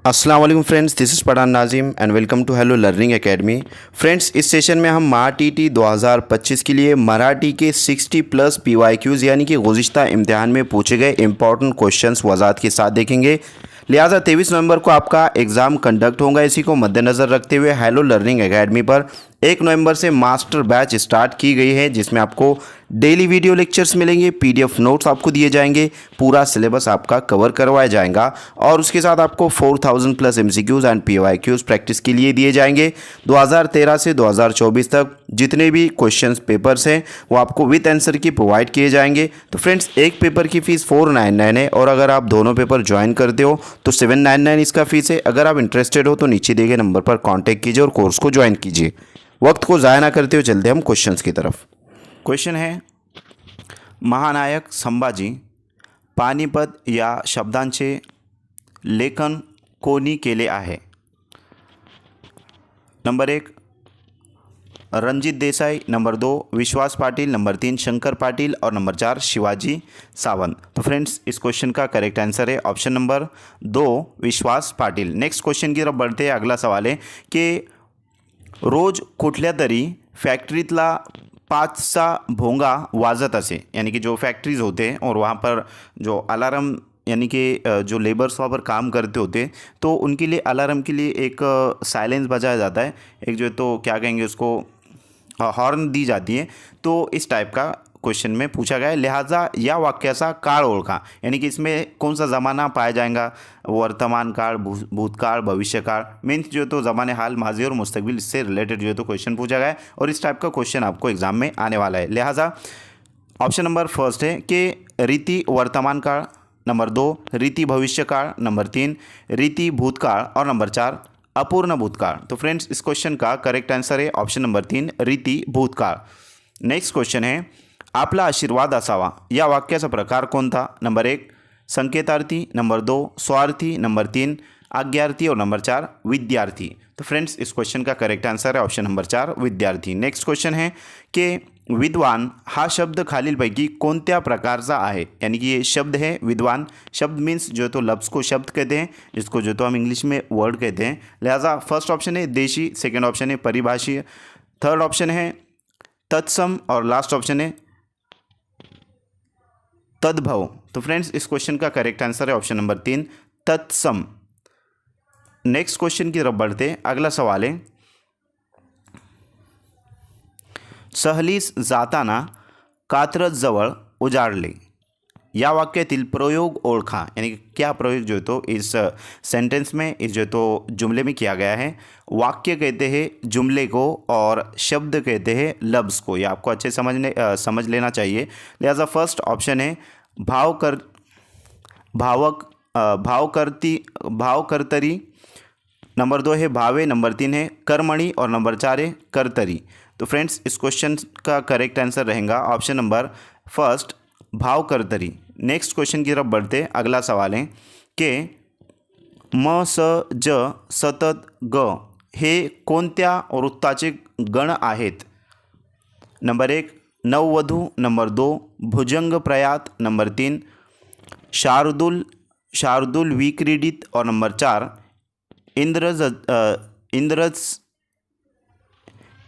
अस्सलाम वालेकुम friends, this is Pathan Nazim and welcome to hello learning academy. Friends, इस session में हम MATT 2025 के लिए मराठी के 60 प्लस PYQs यानी कि गुज़िश्ता इम्तिहान में पूछे गए इंपॉर्टेंट क्वेश्चंस वजात के साथ देखेंगे। लिहाजा 23 नवंबर को आपका एग्ज़ाम कंडक्ट होगा। इसी को मद्देनज़र रखते हुए हेलो लर्निंग एकेडमी पर 1 नवंबर से मास्टर बैच स्टार्ट की गई है, जिसमें आपको डेली वीडियो लेक्चर्स मिलेंगे, PDF नोट्स आपको दिए जाएंगे, पूरा सिलेबस आपका कवर करवाया जाएगा और उसके साथ आपको 4000 plus MCQs and PYQs practice के लिए दिए जाएंगे। 2013 से 2024 तक जितने भी क्वेश्चंस पेपर्स हैं वो आपको विद आंसर की प्रोवाइड किए जाएंगे। तो फ्रेंड्स, एक पेपर की फ़ीस 499 है और अगर आप दोनों पेपर ज्वाइन करते हो तो 799 इसका फ़ीस है। अगर आप इंटरेस्टेड हो तो नीचे दिए गए नंबर पर कॉन्टैक्ट कीजिए और कोर्स को ज्वाइन कीजिए। वक्त को ज़ाया ना करते हुए चलते हम क्वेश्चंस की तरफ। क्वेश्चन है, महानायक संभाजी पानिपत या शब्दांचे लेखन कोणी केले आहे? नंबर 1 रणजित देसाई, नंबर 2 विश्वास पाटिल, नंबर 3 शंकर पाटिल और नंबर 4 शिवाजी सावंत। तो फ्रेंड्स, इस क्वेश्चन का करेक्ट आंसर है ऑप्शन नंबर 2 विश्वास पाटिल। नेक्स्ट क्वेश्चन की तरफ बढ़ते हैं। अगला सवाल है कि रोज कुठल्या तरी फॅक्टरीतला 5चा भोंगा वाजत असे, यानी कि जो फैक्ट्रीज होते हैं और वहाँ पर जो अलार्म यानी कि जो लेबर्स वहाँ पर काम करते होते तो उनके लिए अलार्म के लिए एक साइलेंस बजाया जाता है, एक जो तो क्या कहेंगे उसको हॉर्न दी जाती है। तो इस टाइप का क्वेश्चन में पूछा गया है। लिहाजा या वाक्याचा काळ ओळखा, यानी कि इसमें कौन सा ज़माना पाया जाएगा, वर्तमान काल, भूतकाल, भविष्य काल, मीन्स जो तो ज़माने हाल, माजी और मुस्तकबिल, इससे रिलेटेड जो तो क्वेश्चन पूछा गया है और इस टाइप का क्वेश्चन आपको एग्जाम में आने वाला है। लिहाजा ऑप्शन नंबर फर्स्ट है कि रीति वर्तमान काल, नंबर 2 रीति भविष्य काल, नंबर 3 रीति भूतकाल और नंबर 4 अपूर्ण भूतकाल। तो फ्रेंड्स, इस क्वेश्चन का करेक्ट आंसर है ऑप्शन नंबर 3 रीति भूतकाळ। नेक्स्ट क्वेश्चन है, आपला आशीर्वाद असावा या वाक्याचा प्रकार कोणता? नंबर 1 संकेतार्थी, नंबर 2 स्वार्थी, नंबर 3 आज्ञार्थी और नंबर 4 विद्यार्थी। तो फ्रेंड्स, इस क्वेश्चन का करेक्ट आंसर है ऑप्शन नंबर 4 विद्यार्थी। नेक्स्ट क्वेश्चन है कि विद्वान हा शब्द खालीलपैकी कोणत्या प्रकारचा आहे? यानी कि ये शब्द है विद्वान। शब्द मीन्स जो तो लफ्ज़ को शब्द कहते हैं, जिसको जो तो हम इंग्लिश में वर्ड कहते हैं। लिहाजा फर्स्ट ऑप्शन है देशी, सेकेंड ऑप्शन है परिभाषीय, थर्ड ऑप्शन है तत्सम और लास्ट ऑप्शन है तद्भव। तो फ्रेंड्स, इस क्वेश्चन का करेक्ट आंसर है ऑप्शन नंबर 3 तत्सम। नेक्स्ट क्वेश्चन की तरफ बढ़ते हैं। अगला सवाल है, सहलीस जाताना कात्रज जवळ उजाडले या वाक्यातील प्रयोग ओळखा, यानी कि क्या प्रयोग जो तो इस सेंटेंस में, इस जो तो जुमले में किया गया है। वाक्य कहते हैं जुमले को और शब्द कहते हैं लफ्ज़ को। ये आपको अच्छे समझ लेना चाहिए। लिहाजा फर्स्ट ऑप्शन है भावकर्तरी, नंबर 2 है भावे, नंबर 3 है कर्मणि और नंबर 4 है कर्तरी। तो फ्रेंड्स, इस क्वेश्चन का करेक्ट आंसर रहेगा ऑप्शन नंबर फर्स्ट भावकर्तरी। नेक्स्ट क्वेश्चन की तरफ बढ़ते। अगला सवाल है कि म स ज सतत ग हे कोणत्या वृत्ताचे गण आहेत? नंबर 1 नववधू, नंबर 2 भुजंग प्रयात, नंबर 3 शार्दूल विक्रीडित और नंबर 4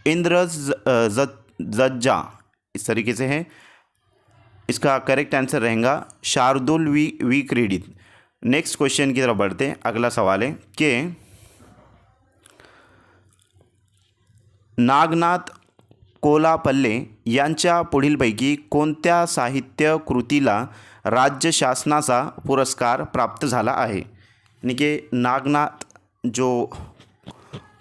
इंद्रजज्जा। इस तरीके से है। इसका करेक्ट आंसर रहेगा शार्दुल विक्रीडित। नेक्स्ट क्वेश्चन की तरफ बढ़ते हैं। अगला सवाल है कि नागनाथ कोलापल्ले यांच्या पुढीलपैकी कोणत्या साहित्य कृतीला राज्य शासनाचा पुरस्कार प्राप्त झाला आहे? यानी कि नागनाथ जो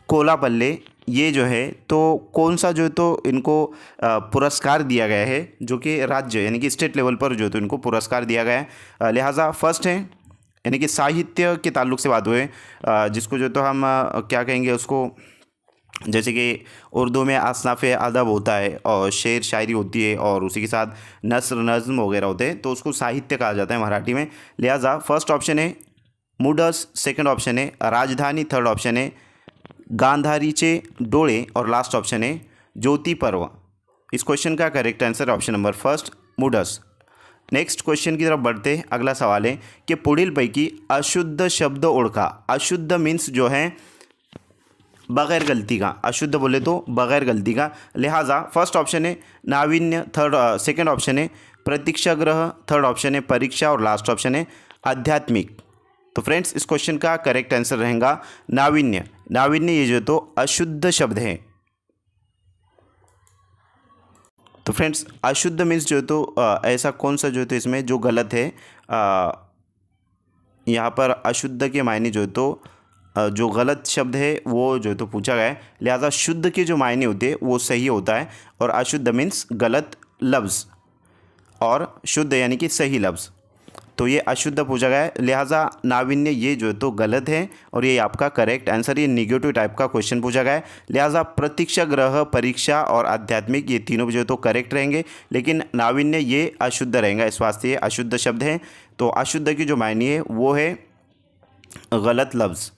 कोलापल्ले ये जो है तो कौन सा जो तो इनको पुरस्कार दिया गया है, जो कि राज्य यानी कि स्टेट लेवल पर जो तो इनको पुरस्कार दिया गया है। लिहाजा फर्स्ट है, यानी कि साहित्य के ताल्लुक से बात हुए, जिसको जो तो हम क्या कहेंगे उसको, जैसे कि उर्दू में असनाफ़ अदब होता है और शेर शायरी होती है और उसी के साथ नस्र नज़्म वगैरह होते हैं, तो उसको साहित्य कहा जाता है मराठी में। लिहाजा फर्स्ट ऑप्शन है मूडस, सेकंड ऑप्शन है राजधानी, थर्ड ऑप्शन है गांधारीचे डोळे और लास्ट ऑप्शन है ज्योति पर्व। इस क्वेश्चन का correct answer option number first moods. Next question की तरफ बढ़ते। अगला सवाल है कि पुढीलपैकी अशुद्ध शब्द ओळखा। अशुद्ध मीन्स जो है बगैर गलती का, अशुद्ध बोले तो बगैर गलती का। लिहाजा फर्स्ट ऑप्शन है नाविन्य, सेकंड ऑप्शन है प्रतीक्षागृह, थर्ड ऑप्शन है परीक्षा और लास्ट ऑप्शन है आध्यात्मिक। तो फ्रेंड्स इस क्वेश्चन का करेक्ट आंसर रहेगा नाविन्य। नाविन्य ये जो तो अशुद्ध शब्द है। तो फ्रेंड्स अशुद्ध मीन्स जो तो ऐसा कौन सा जो तो इसमें जो गलत है, यहाँ पर अशुद्ध के मायने जो तो जो गलत शब्द है वो जो तो पूछा गया है। लिहाजा शुद्ध के जो मायने होते हैं वो सही होता है और अशुद्ध मीन्स गलत लफ्ज़ और शुद्ध यानी कि सही लफ्ज़। तो ये अशुद्ध पूछा गया है, लिहाजा नाविन्य ये जो तो गलत है और ये आपका करेक्ट आंसर। ये निगेटिव टाइप का क्वेश्चन पूछा गया है, लिहाजा प्रतीक्षागृह, परीक्षा और आध्यात्मिक ये तीनों जो तो करेक्ट रहेंगे, लेकिन नाविन्य ये अशुद्ध रहेगा। इस वास्ते ये अशुद्ध शब्द है। तो अशुद्ध की जो मायने है वो है गलत लफ्ज़।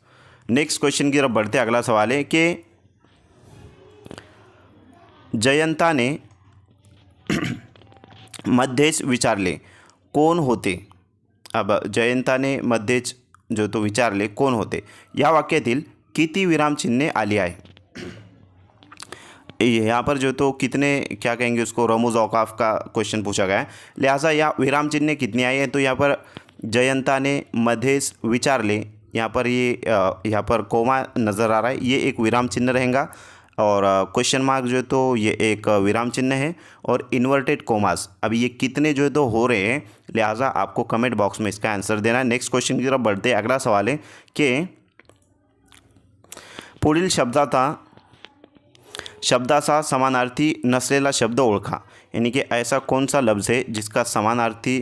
नेक्स्ट क्वेश्चन की तरफ बढ़ते। अगला सवाल है कि जयंता ने मध्येच विचारले कोण होते। अब जयंताने मध्येच जो तो विचारले कोण होते या वाक्यातील किती विरामचिन्हे आली आहे। यहाँ पर जो तो कितने क्या कहेंगे उसको रमूज औकाफ का क्वेश्चन पूछा गया है, लिहाजा या विराम चिन्ह कितनी आई है। तो यहाँ पर जयंता ने मध्येच विचारले, यहाँ पर ये यहाँ पर कोमा नज़र आ रहा है, ये एक विराम चिन्ह रहेगा और क्वेश्चन मार्क जो तो ये एक विराम चिन्ह है और इन्वर्टेड कोमास। अब ये कितने जो तो हो रहे हैं, लिहाजा आपको कमेंट बॉक्स में इसका आंसर देना है। नेक्स्ट क्वेश्चन की तरफ बढ़ते। अगला सवाल है कि पुढील शब्दाचा समानार्थी नसलेला शब्द ओळखा। यानी कि ऐसा कौन सा लफ्ज़ है जिसका समानार्थी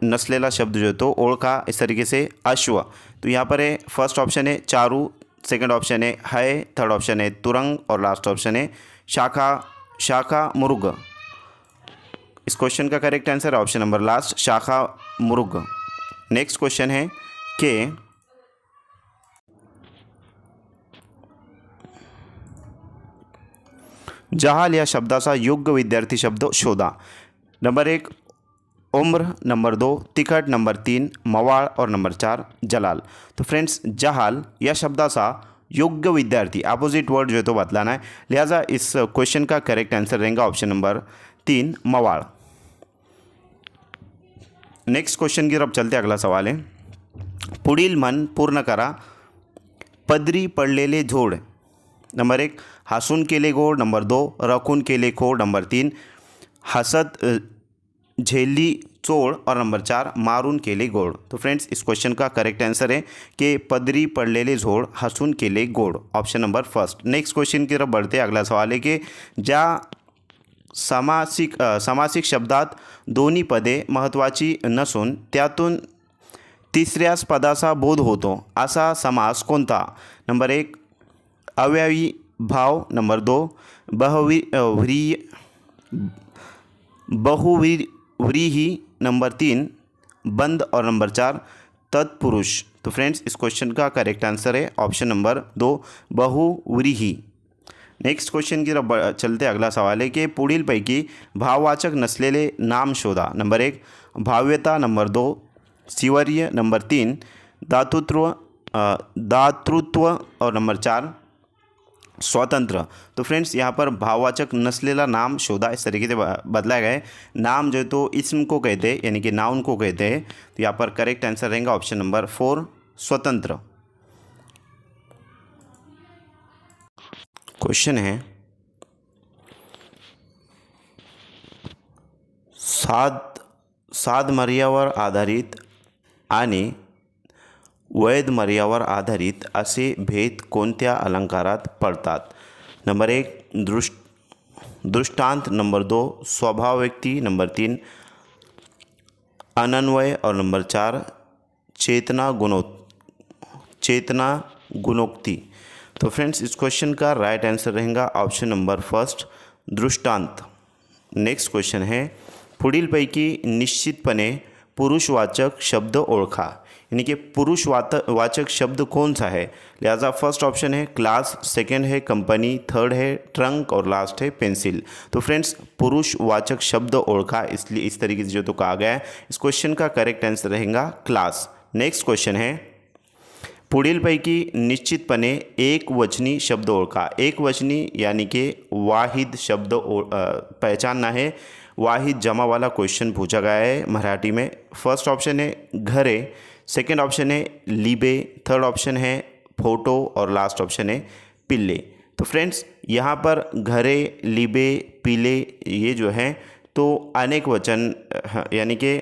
नसलेला शब्द जो तो ओळखा। इस तरीके से अश्व। तो यहाँ पर है फर्स्ट ऑप्शन है चारू, सेकंड ऑप्शन है, थर्ड ऑप्शन है तुरंग और लास्ट ऑप्शन है शाखा मुर्ग। इस क्वेश्चन का करेक्ट आंसर है ऑप्शन नंबर लास्ट शाखा मुर्ग। नेक्स्ट क्वेश्चन है कि जहाल या शब्दाचा योग्य विद्यार्थी शब्द शोधा। नंबर 1 उम्र, नंबर 2 तिखट, नंबर 3 मवाळ और नंबर 4 जलाल। तो फ्रेंड्स जहाल या शब्दाचा योग्य विद्यार्थी अपोजिट वर्ड जो है तो बतलाना है, लिहाजा इस क्वेश्चन का करेक्ट आंसर रहेगा ऑप्शन नंबर 3 मवाळ। नेक्स्ट क्वेश्चन की तरफ चलते। अगला सवाल है पुढील मन पूर्ण करा पदरी पडलेले झोड। नंबर 1 हसून केले गोड, नंबर 2 रखून केले खोड, नंबर 3 हसत झेली चोळ और नंबर 4 मारून केले गोड। तो फ्रेंड्स इस क्वेश्चन का करेक्ट आंसर है कि पदरी पडलेले झोड हसून केले गोड, option number first. Next question की तरफ बढ़ते। अगला सवाल है कि ज्या समासिक शब्दात दोन्ही पदे महत्त्वाची नसून त्यातून तिसऱ्याच पदाचा बोध होतो असा समास कोणता। नंबर 1 अव्ययी भाव, नंबर 2 बहुव्रीहि, नंबर 3 बंद और नंबर 4 तत्पुरुष। तो फ्रेंड्स इस क्वेश्चन का करेक्ट आंसर है ऑप्शन नंबर 2 बहुव्रीहि। नेक्स्ट क्वेश्चन की तरफ चलते। अगला सवाल है कि पुढीलपैकी भाववाचक नसलेले नाम शोधा। नंबर 1 भाव्यता, नंबर 2 शिवर्य, नंबर 3 दातृत्व और नंबर 4 स्वतंत्र। तो फ्रेंड्स यहाँ पर भाववाचक नसलेला नाम शोधा इस तरीके से बदला गया है। नाम जो तो इसम को कहते हैं यानी कि नाउन को कहते हैं। तो यहाँ पर करेक्ट आंसर रहेगा ऑप्शन नंबर 4 स्वतंत्र। क्वेश्चन है साध मर्यावर आधारित आणि वैध मर्यावर आधारित असे भेद कोणत्या अलंकारात पडतात। नंबर 1 दृष्टांत, नंबर 2 स्वभाव व्यक्ति, नंबर 3 अनन्वय और नंबर 4 चेतना गुणोक्ति। तो फ्रेंड्स इस क्वेश्चन का राइट आंसर रहेगा ऑप्शन नंबर फर्स्ट दृष्टांत। नेक्स्ट क्वेश्चन है पुढीलपैकी निश्चितपणे पुरुषवाचक शब्द ओळखा। यानी कि पुरुष वाचक शब्द कौन सा है। लिहाजा फर्स्ट ऑप्शन है क्लास, सेकंड है कंपनी, थर्ड है ट्रंक और लास्ट है पेंसिल। तो फ्रेंड्स पुरुष वाचक शब्द ओळखा, इसलिए इस तरीके से जो तो कहा गया है। इस क्वेश्चन का करेक्ट आंसर रहेगा क्लास। नेक्स्ट क्वेश्चन है पुढीलपैकी निश्चितपणे एक वचनी शब्द ओळखा। एक वचनी यानी कि वाहिद शब्द पहचानना है। वाहिद जमा वाला क्वेश्चन पूछा गया है मराठी में। फर्स्ट ऑप्शन है घरे, सेकंड ऑप्शन है लिबे, थर्ड ऑप्शन है फोटो और लास्ट ऑप्शन है पिल्ले। तो फ्रेंड्स यहाँ पर घरे, लिबे, पिले ये जो है तो अनेक वचन यानी कि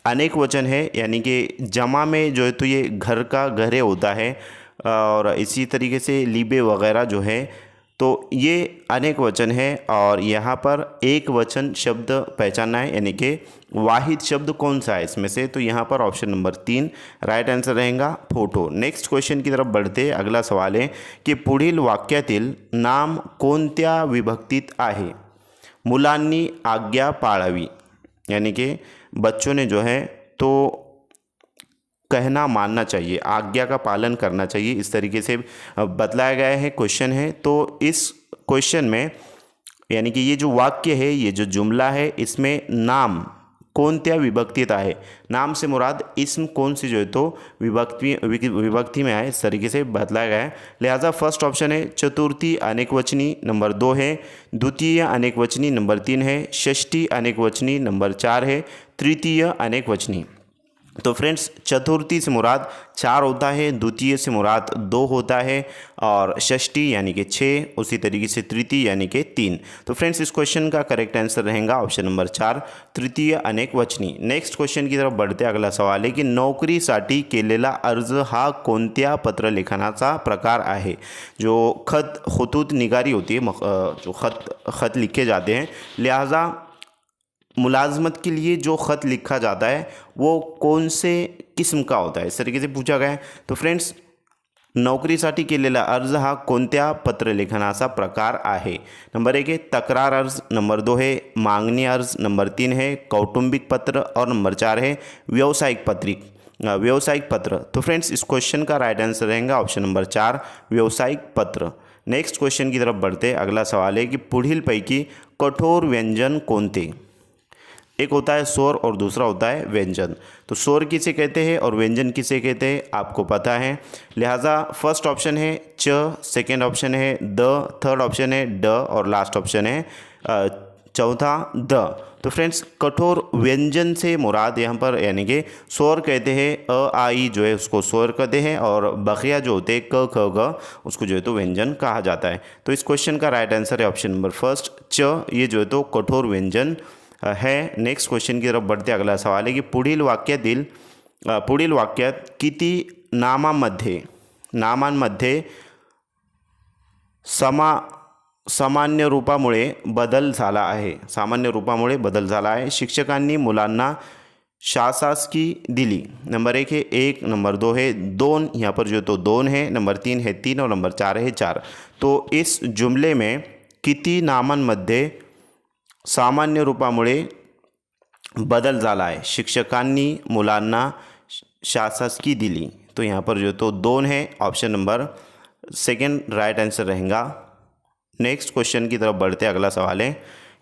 अनेक वचन है, यानी कि जमा में जो है तो ये घर का घरे होता है और इसी तरीके से लिबे वगैरह जो है तो ये अनेक वचन है। और यहाँ पर एक वचन शब्द पहचानना है, यानी कि वाहिद शब्द कौन सा है इसमें से। तो यहाँ पर ऑप्शन नंबर 3 राइट आंसर रहेगा फोटो। नेक्स्ट क्वेश्चन की तरफ बढ़ते अगला सवाल है की पुढील वाक्यातील नाम कोणत्या विभक्तीत आहे। मुलांनी आज्ञा पाळावी, यानी कि बच्चों ने जो है तो कहना मानना चाहिए, आज्ञा का पालन करना चाहिए, इस तरीके से बतलाया गया है क्वेश्चन है। तो इस क्वेश्चन में यानी कि ये जो वाक्य है, ये जो जुमला है, इसमें नाम कोणत्या विभक्तीत आहे, नाम से मुराद इसम कौन सी जो है तो विभक्ति में आए, इस तरीके से बतलाया गया है। लिहाजा फर्स्ट ऑप्शन है चतुर्थी अनेकवचनी, नंबर 2 है द्वितीय अनेकवचनी, नंबर 3 है षष्ठी अनेकवचनी, नंबर 4 है तृतीय अनेकवचनी। तो फ्रेंड्स चतुर्थी से मुराद 4 होता है, द्वितीय से मुराद 2 होता है और षष्ठी यानी कि 6, उसी तरीके से तृतीय यानी कि 3। तो फ्रेंड्स इस क्वेश्चन का करेक्ट आंसर रहेगा ऑप्शन नंबर 4 तृतीय अनेकवचनी। नेक्स्ट क्वेश्चन की तरफ बढ़ते अगला सवाल है की नोकरीसाठी केलेला अर्ज हा कोणत्या पत्रलेखनाचा प्रकार आहे। जो खतूत निगारी होती है, जो खत लिखे जाते हैं, लिहाजा मुलाजमत के लिए जो ख़त लिखा जाता है वो कौन से किस्म का होता है, इस तरीके से पूछा गया है। तो फ्रेंड्स नोकरीसाठी केलेला अर्ज हा कोणत्या पत्रलेखनाचा प्रकार आहे। नंबर 1 है तक्रार अर्ज, नंबर 2 है मांगनी अर्ज, नंबर 3 है कौटुंबिक पत्र और नंबर 4 है व्यावसायिक पत्र। तो फ्रेंड्स इस क्वेश्चन का राइट आंसर रहेगा ऑप्शन नंबर 4 व्यावसायिक पत्र। नेक्स्ट क्वेश्चन की तरफ बढ़ते अगला सवाल है कि पुढीलपैकी कठोर व्यंजन कोणते। एक होता है स्वर और दूसरा होता है व्यंजन। तो स्वर किसे कहते हैं और व्यंजन किसे कहते हैं आपको पता है। लिहाजा फर्स्ट ऑप्शन है च, सेकंड ऑप्शन है द, थर्ड ऑप्शन है ड और लास्ट ऑप्शन है चौथा द। तो फ्रेंड्स कठोर व्यंजन से मुराद यहाँ पर यानी कि स्वर कहते हैं, अ आ ई जो है उसको स्वर कहते हैं और बकिया जो होते हैं क ख ग उसको जो है तो व्यंजन कहा जाता है। तो इस क्वेश्चन का राइट आंसर है ऑप्शन नंबर फर्स्ट च, ये जो है तो कठोर व्यंजन है। नेक्स्ट क्वेश्चन की तरफ बढ़ते अगला सवाल है की पुढील वाक्यात किती नामांमध्ये सामान्य रूपामुळे बदल झाला आहे। शिक्षकांनी मुलांना शाशास्की दिली। नंबर 1 है 1, नंबर 2 है 2, यहाँ पर जो तो 2 है, नंबर 3 है 3 और नंबर 4 है 4। तो इस जुमले में किती नामांमध्ये सामान्य रूपामुळे बदल झाला आहे। शिक्षकांनी मुलांना शाशास्की दिली, तो यहाँ पर जो तो 2 है, option number second right answer रहेगा। नेक्स्ट क्वेश्चन की तरफ बढ़ते अगला सवाल है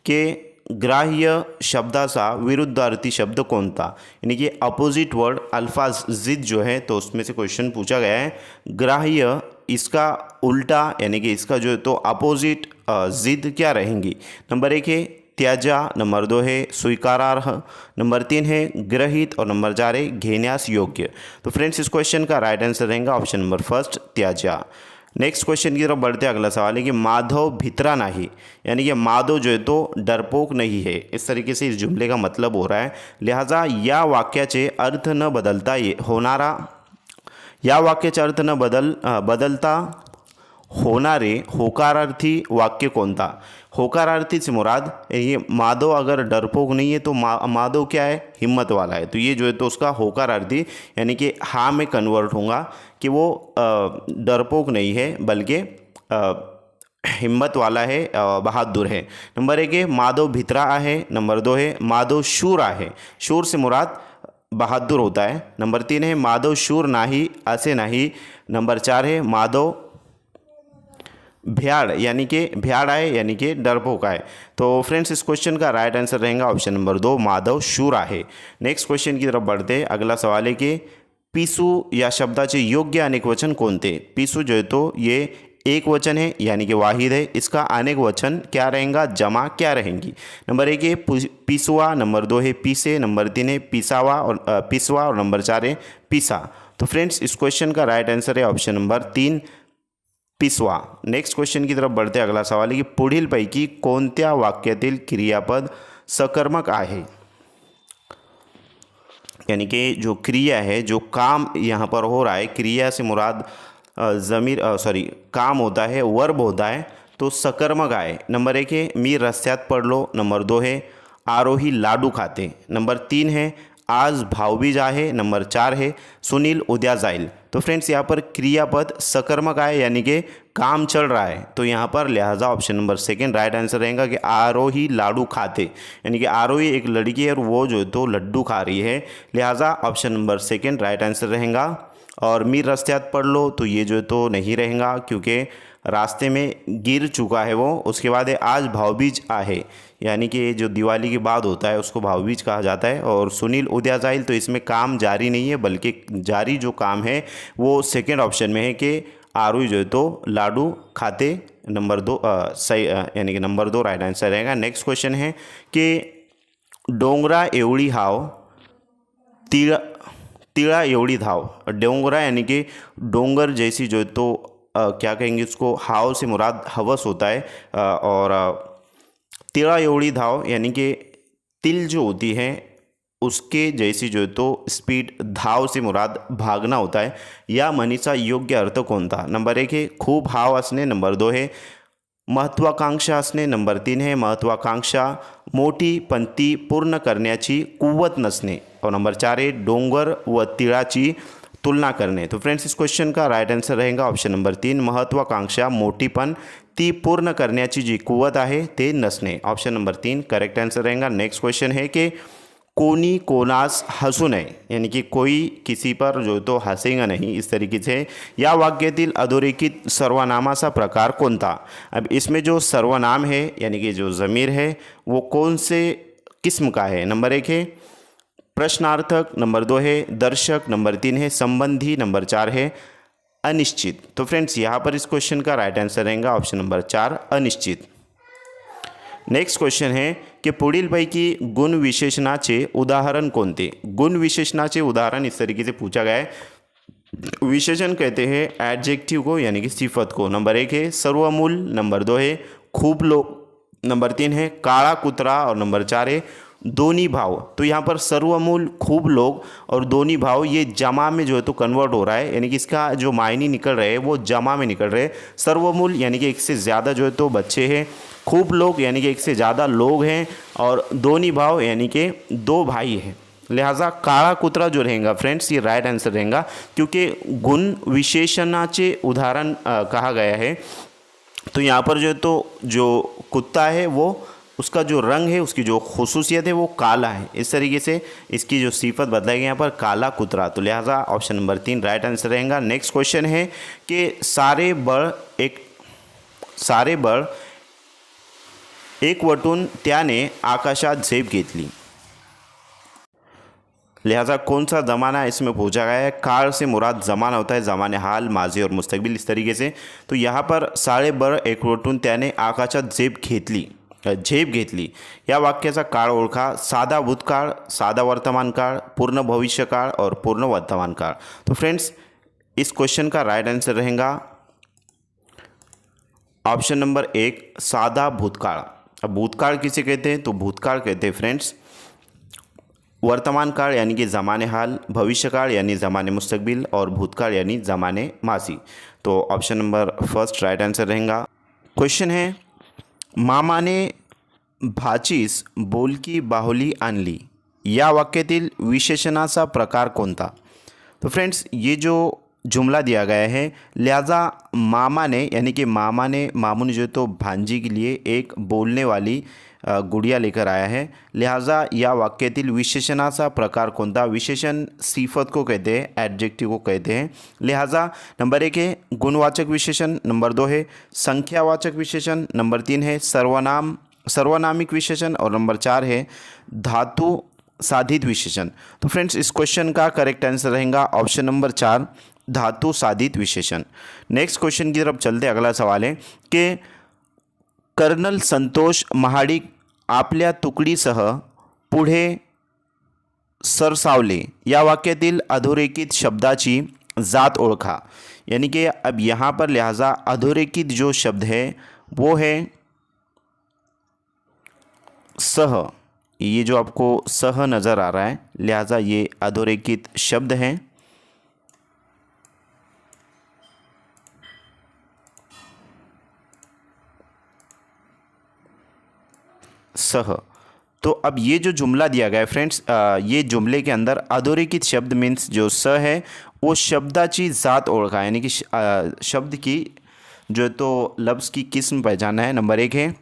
कि ग्राह्य शब्दाचा विरुद्धार्थी शब्द कोणता, यानी कि अपोजिट वर्ड अल्फाज जिद जो है तो उसमें से क्वेश्चन पूछा गया है। ग्राह्य इसका उल्टा यानी कि इसका जो है तो अपोजिट जिद क्या रहेंगी। नंबर 1 है त्याजा, नंबर 2 है स्वीकारार्ह, नंबर 3 है ग्रहित और नंबर 4 है घेण्यास योग्य। तो फ्रेंड्स इस क्वेश्चन का राइट आंसर रहेगा ऑप्शन नंबर फर्स्ट त्याजा। नेक्स्ट क्वेश्चन की तरफ बढ़ते अगला सवाल है कि माधव भित्रा नहीं, यानी कि माधव जो है तो डरपोक नहीं है, इस तरीके से इस जुमले का मतलब हो रहा है। लिहाजा या वाक्याचे अर्थ न बदलता बदलता होणारे होकारार्थी वाक्य कोणता। होकारार्थी से मुराद ये माधव अगर डरपोक नहीं है तो माधव क्या है, हिम्मत वाला है। तो ये जो है तो उसका होकारार्थी यानी कि हाँ में कन्वर्ट होगा कि वो डरपोक नहीं है बल्कि हिम्मत वाला है, बहादुर है। नंबर 1 है माधव भित्रा आहे, नंबर 2 है माधव शूर आहे। शूर से मुराद बहादुर होता है। नंबर 3 है माधव शूर नाही असे नाही। नंबर 4 है माधव भ्याड़ यानी कि भ्याड़ आहे यानी कि डरपोक आहे। तो फ्रेंड्स इस क्वेश्चन का राइट आंसर रहेगा ऑप्शन नंबर 2 माधव शूर आहे। नेक्स्ट क्वेश्चन की तरफ बढ़ते हैं। अगला सवाल है कि पिसू या शब्दाचे योग्य अनेक वचन कोणते। पिसू जो है तो ये एक वचन है यानी कि वाहिद है, इसका अनेक वचन क्या रहेगा, जमा क्या रहेंगी। नंबर 1 है पिसुआ, नंबर 2 है पीसे, नंबर 3 है पिसावा और पिसवा और नंबर 4 है पिसा। तो फ्रेंड्स इस क्वेश्चन का राइट आंसर है ऑप्शन नंबर 3 पिसवा। नेक्स्ट क्वेश्चन की तरफ बढ़ते अगला सवाल है की पुढीलपैकी कोणत्या वाक्यातील क्रियापद सकर्मक आहे। यानी कि जो क्रिया है, जो काम यहाँ पर हो रहा है, क्रिया से मुराद काम होता है, वर्ब होता है, तो सकर्मक आहे। नंबर 1 है मी रस्त्यात पडलो, नंबर 2 है आरोही लाडू खाते, नंबर 3 है आज भाऊबीज आहे, नंबर 4 है सुनील उद्या जाईल। तो फ्रेंड्स यहाँ पर क्रियापद सकर्मक आहे यानी कि काम चल रहा है, तो यहाँ पर लिहाजा ऑप्शन नंबर 2 राइट आंसर रहेगा कि आरोही लाडू खाते, यानी कि आरोही एक लड़की है और वो जो तो लड्डू खा रही है, लिहाजा ऑप्शन नंबर 2 राइट आंसर रहेगा। और मी रस्त्यात पड़ लो तो ये जो तो नहीं रहेगा क्योंकि रास्ते में गिर चुका है वो। उसके बाद है आज भाऊबीज आहे, यानी कि जो दिवाली के बाद होता है उसको भाऊबीज कहा जाता है। और सुनील उद्या जाइल, तो इसमें काम जारी नहीं है बल्कि जारी जो काम है वो सेकंड ऑप्शन में है कि आरोही जो है तो लाडू खाते, नंबर 2 सही यानी कि नंबर 2 राइट आंसर रहेगा। नेक्स्ट क्वेश्चन है कि डोंगरा एवढी हाव तिळा एवढी धाव। डोंगरा यानी कि डोंगर जैसी जो तो क्या कहेंगे उसको, हाव से मुराद हवस होता है, और तिळा एवढी धाव यानी कि तिल जो होती है उसके जैसी जो तो स्पीड, धाव से मुराद भागना होता है। या म्हणीचा योग्य अर्थ कोणता। नंबर 1 है खूप हाव असणे, नंबर 2 है महत्वाकांक्षा असणे, नंबर 3 है महत्वाकांक्षा मोठी पण ती पूर्ण करण्याची कुवत नसणे, और नंबर 4 है डोंगर व तिळाची तुलना करने। तो फ्रेंड्स इस क्वेश्चन का राइट आंसर रहेगा ऑप्शन नंबर 3 महत्वाकांक्षा मोठी पण ती पूर्ण करण्याची जी कुवत आहे ते नसणे, ऑप्शन नंबर 3 करेक्ट आंसर रहेगा। नेक्स्ट क्वेश्चन है कि कोणी कोणास हसू नये, यानी कि कोई किसी पर जो तो हंसेगा नहीं, इस तरीके से। या वाक्यातील अधोरेखित सर्वनामाचा प्रकार कोणता। अब इसमें जो सर्वनाम है यानी कि जो ज़मीर है वो कौन से किस्म का है। नंबर 1 है प्रश्नार्थक, नंबर 2 है दर्शक, नंबर 3 है संबंधी, नंबर 4 है अनिश्चित। तो फ्रेंड्स यहाँ पर इस क्वेश्चन का राइट आंसर रहेगा ऑप्शन नंबर 4 अनिश्चित। नेक्स्ट क्वेश्चन है कि पुढीलपैकी गुण विशेषणाचे उदाहरण कोणते। गुण विशेषणाचे उदाहरण इस तरीके से पूछा गया है। विशेषण कहते हैं एडजेक्टिव को यानी कि सिफत को। नंबर 1 है सर्वमूल, नंबर 2 है खूब लोग, नंबर 3 है काला कुतरा और नंबर 4 है दोनी भाव। तो यहाँ पर सर्वमूल, खूब लोग और दोनी भाव ये जमा में जो है तो कन्वर्ट हो रहा है, यानी कि इसका जो मायने निकल रहे हैं वो जमा में निकल रहे हैं। सर्वमूल यानी कि एक से ज़्यादा जो है तो बच्चे हैं, खूब लोग यानी कि एक से ज़्यादा लोग हैं, और दोनी भाव यानी कि 2 भाई हैं। लिहाजा काला कुतरा जो रहेगा फ्रेंड्स ये राइट आंसर रहेगा, क्योंकि गुण विशेषणाचे उदाहरण कहा गया है। तो यहाँ पर जो है तो जो कुत्ता है वो उसका जो रंग है, उसकी जो खुसूसियत है वो काला है, इस तरीके से इसकी जो सिफत बदलाई गई यहाँ पर काला कुतरा। तो लिहाजा ऑप्शन नंबर 3 राइट आंसर रहेगा। नेक्स्ट क्वेश्चन है कि सारे बळ एकवटून त्याने आकाशात झेप घेतली। लिहाजा कौन सा ज़माना इसमें पूछा गया है। काल से मुराद ज़माना होता है, ज़माने हाल, माजी और मुस्तकबिल, इस तरीके से। तो यहाँ पर सारे बळ एकवटून त्याने आकाशात झेप घेतली या वाक्याचा काळ ओळखा। साधा भूतकाळ, साधा वर्तमान काळ, पूर्ण भविष्य काळ और पूर्ण वर्तमान काळ। तो फ्रेंड्स इस क्वेश्चन का राइट आंसर रहेगा ऑप्शन नंबर 1 सादा भूतकाळ। अब भूतकाळ किसे कहते हैं, तो भूतकाळ कहते हैं फ्रेंड्स वर्तमान काल यानी कि ज़माने हाल, भविष्य काल यानी ज़माने मुस्तकबिल और भूतकाल यानी ज़माने माजी। तो ऑप्शन नंबर 1 राइट आंसर रहेगा। क्वेश्चन है मामाने भाचीस बोलकी बाहुली आणली या वाक्यातील विशेषणाचा प्रकार कोणता। तो फ्रेंड्स ये जो जुमला दिया गया है, लिहाजा मामा ने यानी कि मामू ने जो है तो भांजी के लिए एक बोलणे वाली गुडिया लेकर आया है। लिहाजा या वाक्यातील विशेषणाचा प्रकार कोणता? विशेषण सिफत को कहते हैं, एडजेक्टिव को कहते हैं। लिहाजा नंबर 1 है गुणवाचक विशेषण, नंबर 2 है संख्यावाचक विशेषण, नंबर 3 है सर्वनामिक विशेषण और नंबर 4 है धातु साधित विशेषण। तो फ्रेंड्स इस क्वेश्चन का करेक्ट आंसर रहेगा ऑप्शन नंबर 4 धातु साधित विशेषण। नेक्स्ट क्वेश्चन की तरफ चलते, अगला सवाल है कि कर्नल संतोष महाडिक आपल्या तुकडीसह पुढे सरसावले या वाक्यातील अधोरेखित शब्दाची जात ओळखा। यानी कि अब यहाँ पर लिहाजा अधोरेखित जो शब्द है वो है सह। ये जो आपको सह नज़र आ रहा है, लिहाजा ये अधोरेखित शब्द है। सह। तो अब ये जो जुमला दिया गया है फ्रेंड्स, ये जुमले के अंदर अधोरेखित शब्द मीन्स जो स है वो शब्दाची जात ओळखा, यानी कि शब्द की जो तो लफ्ज़ की किस्म पहचाना है। नंबर 1 है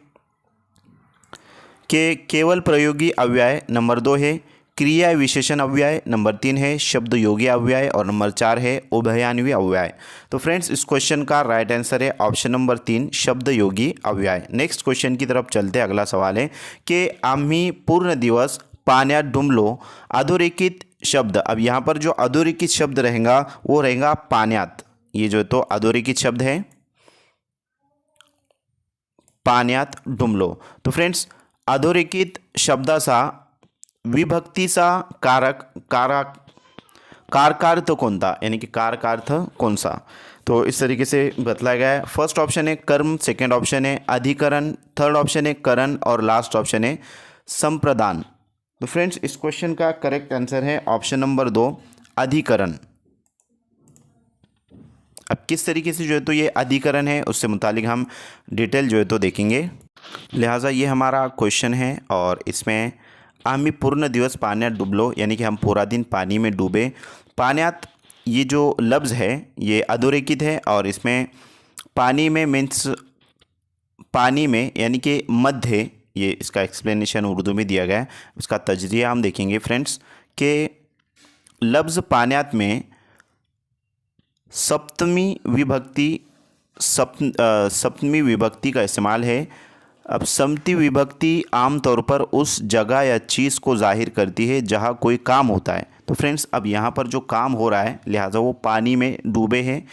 कि केवल प्रयोगी अव्यय, नंबर 2 है क्रिया विशेषण अव्यय, नंबर 3 है शब्द योगी अव्यय और नंबर 4 है उभयान्वयी अव्यय। तो फ्रेंड्स इस क्वेश्चन का राइट आंसर है ऑप्शन नंबर 3 शब्द योगी अव्यय। नेक्स्ट क्वेश्चन की तरफ चलते, अगला सवाल है कि आम्ही पूर्ण दिवस पाण्यात डुंबलो, अधोरेखित शब्द। अब यहाँ पर जो अधोरेखित शब्द रहेगा वो रहेगा पाण्यात। ये जो तो अधोरेखित शब्द है पाण्यात डुंबलो। तो फ्रेंड्स अधोरेखित शब्दाचा विभक्तीचा कारकार्थ कोणता, यानी कि कारकार्थ कौन सा? तो इस तरीके से बतलाया गया है। फर्स्ट ऑप्शन है कर्म, सेकंड ऑप्शन है अधिकरण, थर्ड ऑप्शन है करण और लास्ट ऑप्शन है संप्रदान। तो फ्रेंड्स इस क्वेश्चन का करेक्ट आंसर है ऑप्शन नंबर 2 अधिकरण। अब किस तरीके से जो है तो ये अधिकरण है उससे मुतालिक हम डिटेल जो है तो देखेंगे। लिहाजा ये हमारा क्वेश्चन है और इसमें आम्ही पूर्ण दिवस पाण्यात डुबलो, यानी कि हम पूरा दिन पानी में डूबे। पाण्यात ये जो लफ्ज़ है ये अधोरेखित है और इसमें पानी में मीन्स पानी में यानी कि मध्य, ये इसका एक्सप्लेनेशन उर्दू में दिया गया है, इसका तजरिया हम देखेंगे फ्रेंड्स के लफ्ज़ पाण्यात में सप्तमी विभक्ति का इस्तेमाल है। अब समती विभक्ति आम तौर पर उस जगह या चीज़ को जाहिर करती है जहाँ कोई काम होता है। तो फ्रेंड्स अब यहाँ पर जो काम हो रहा है लिहाजा वो पानी में डूबे हैं।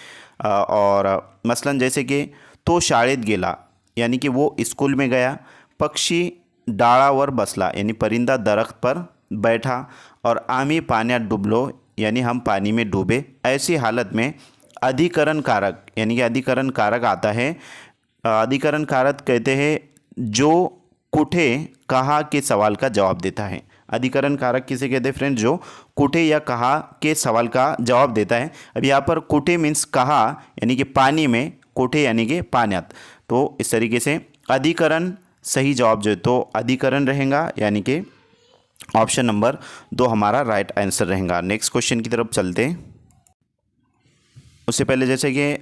और मसलन जैसे कि तो शाळेत गेला यानी कि वो स्कूल में गया, पक्षी डाळावर बसला यानी परिंदा दरख्त पर बैठा और आम्ही पाण्यात डुबलो यानी हम पानी में डूबे। ऐसी हालत में अधिकरण कारक यानी कि अधिकरण कारक आता है। अधिकरण कारक कहते हैं जो कुठे कहा के सवाल का जवाब देता है। अधिकरण कारक किसे कहते हैं फ्रेंड? जो कुठे या कहा के सवाल का जवाब देता है। अब यहाँ पर कुठे मीन्स कहा यानी कि पानी में, कुठे यानी कि पाण्यात। तो इस तरीके से अधिकरण सही जवाब जो है तो अधिकरण रहेगा, यानी कि ऑप्शन नंबर 2 हमारा राइट आंसर रहेगा। नेक्स्ट क्वेश्चन की तरफ चलते हैं। उससे पहले जैसे कि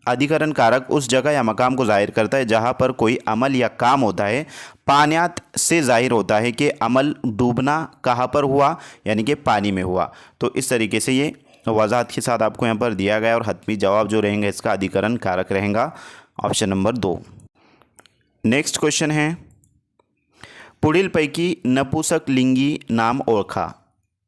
अधिकरण कारक उस जगह या मकाम को जाहिर करता है जहाँ पर कोई अमल या काम होता है। पाण्यात से जाहिर होता है कि अमल डूबना कहाँ पर हुआ, यानी कि पानी में हुआ। तो इस तरीके से ये वजाहत के साथ आपको यहाँ पर दिया गया और हतमी जवाब जो रहेंगे इसका अधिकरण कारक रहेगा ऑप्शन नंबर 2। नेक्स्ट क्वेश्चन है पुढीलपैकी नपुंसक लिंगी नाम ओळखा।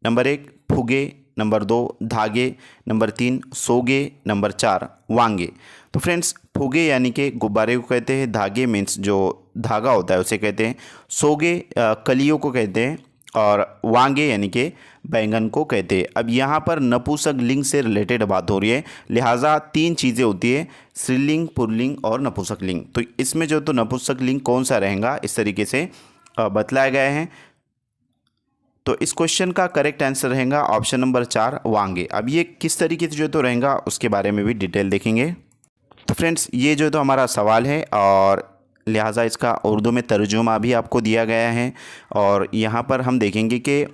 नंबर 1 फुगे, नंबर 2 धागे, नंबर 3 सोगे, नंबर 4 वांगे। तो फ्रेंड्स फुगे यानी कि गुब्बारे को कहते हैं, धागे मीन्स जो धागा होता है उसे कहते हैं, सोगे कलियों को कहते हैं और वांगे यानी कि बैंगन को कहते हैं। अब यहाँ पर नपुंसक लिंग से रिलेटेड बात हो रही है, लिहाजा 3 चीज़ें होती है, स्त्रीलिंग, पुल्लिंग और नपुंसक लिंग। तो इसमें जो तो नपुंसक लिंग कौन सा रहेगा इस तरीके से बतलाया गया है। तो इस क्वेश्चन का करेक्ट आंसर रहेगा ऑप्शन नंबर 4 वांगे। अब ये किस तरीके से जो तो रहेगा उसके बारे में भी डिटेल देखेंगे। तो फ्रेंड्स ये जो तो हमारा सवाल है और लिहाजा इसका उर्दू में तर्जुमा भी आपको दिया गया है और यहाँ पर हम देखेंगे कि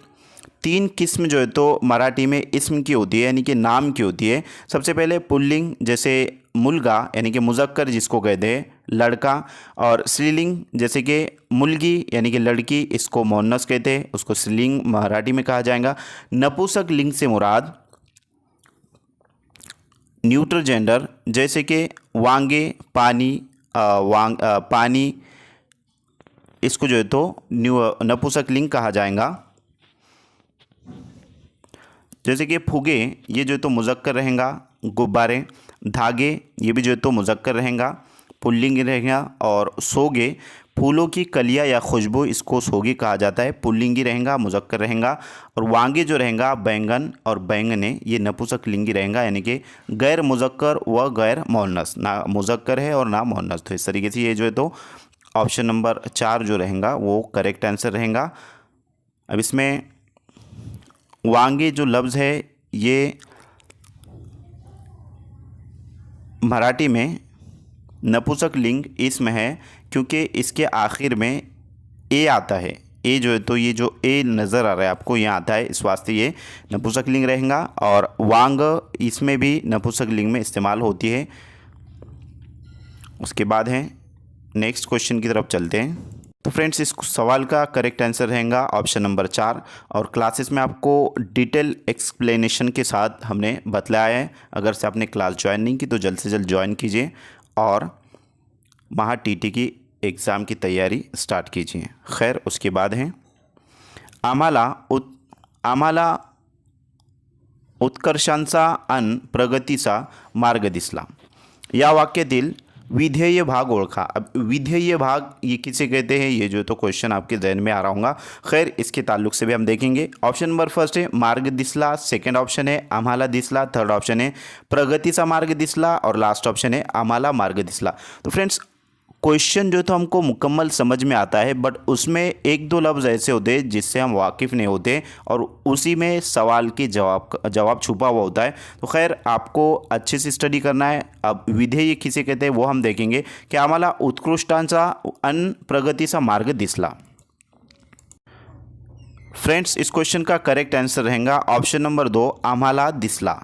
तीन किस्म जो है तो मराठी में इस्म की होती है, यानी कि नाम की होती है। सबसे पहले पुल्लिंग, जैसे मुलगा यानी कि मुज़क्कर जिसको कहते हैं लड़का, और स्त्रीलिंग जैसे कि मुलगी यानी कि लड़की, इसको मोन्नस कहते हैं, उसको स्त्रीलिंग मराठी में कहा जाएगा। नपुंसक लिंग से मुराद न्यूट्रल जेंडर, जैसे कि वांगे, पानी, पानी, इसको जो है तो नपुंसक लिंग कहा जाएगा। जैसे कि फुगे, ये जो है तो मुज़क्कर रहेगा। गुब्बारे, धागे, ये भी जो है तो मुज़क्कर रहेगा, पुल्लिंग रहेगा। और सोगे, फूलों की कलियां या खुशबू, इसको सोगे कहा जाता है, पुल्लिंगी रहेगा, मुज़क्कर रहेगा। और वांगे जो रहेगा बैंगन और बैंगने, ये नपुंसक लिंगी रहेगा, यानी कि गैर मुज़क्कर व गैर मोन्नस, ना मुज़क्कर है और ना मोन्नस। तो इस तरीके से ये जो है तो ऑप्शन नंबर 4 जो रहेगा वो करेक्ट आंसर रहेगा। अब इसमें वांगे जो लफ्ज़ है ये मराठी में नपुंसक लिंग इसम है, क्योंकि इसके आखिर में ए आता है। ए जो है तो ये जो ए नज़र आ रहा है आपको यहाँ आता है, इस वास्ते ये नपुंसक लिंग रहेगा। और वांग इसमें भी नपुंसक लिंग में इस्तेमाल होती है। उसके बाद है नेक्स्ट क्वेश्चन की तरफ चलते हैं। तो फ्रेंड्स, इस सवाल का करेक्ट आंसर रहेगा ऑप्शन नंबर 4। और क्लासेस में आपको डिटेल एक्सप्लेनेशन के साथ हमने बतलाया है। अगर से आपने क्लास ज्वाइन नहीं की तो जल्द से जल्द ज्वाइन कीजिए और महा टीटी की एग्ज़ाम की तैयारी स्टार्ट कीजिए। खैर, उसके बाद है आम्हाला उत्कर्षांचा अन प्रगतीचा मार्ग दिसला। या वाक्यातील विधेय भाग ओळखा। अब विधेय भाग ये किसे कहते हैं, ये जो तो क्वेश्चन आपके जहन में आ रहा होगा। खैर, इसके ताल्लुक से भी हम देखेंगे। ऑप्शन नंबर फर्स्ट है मार्ग दिसला, सेकंड ऑप्शन है आम्हाला दिसला, थर्ड ऑप्शन है प्रगतीचा मार्ग दिसला, और लास्ट ऑप्शन है आम्हाला मार्ग दिसला। तो फ्रेंड्स, क्वेश्चन जो तो हमको मुकम्मल समझ में आता है, बट उसमें एक दो लफ्ज़ ऐसे होते हैं जिससे हम वाकिफ़ नहीं होते, और उसी में सवाल की जवाब छुपा हुआ होता है। तो खैर, आपको अच्छे से स्टडी करना है। अब विधेय किसे कहते हैं वो हम देखेंगे कि आम्हाला उत्कृष्टांचा अन प्रगतीचा मार्ग दिसला। फ्रेंड्स, इस क्वेश्चन का करेक्ट आंसर रहेगा ऑप्शन नंबर 2, आम्हाला दिसला।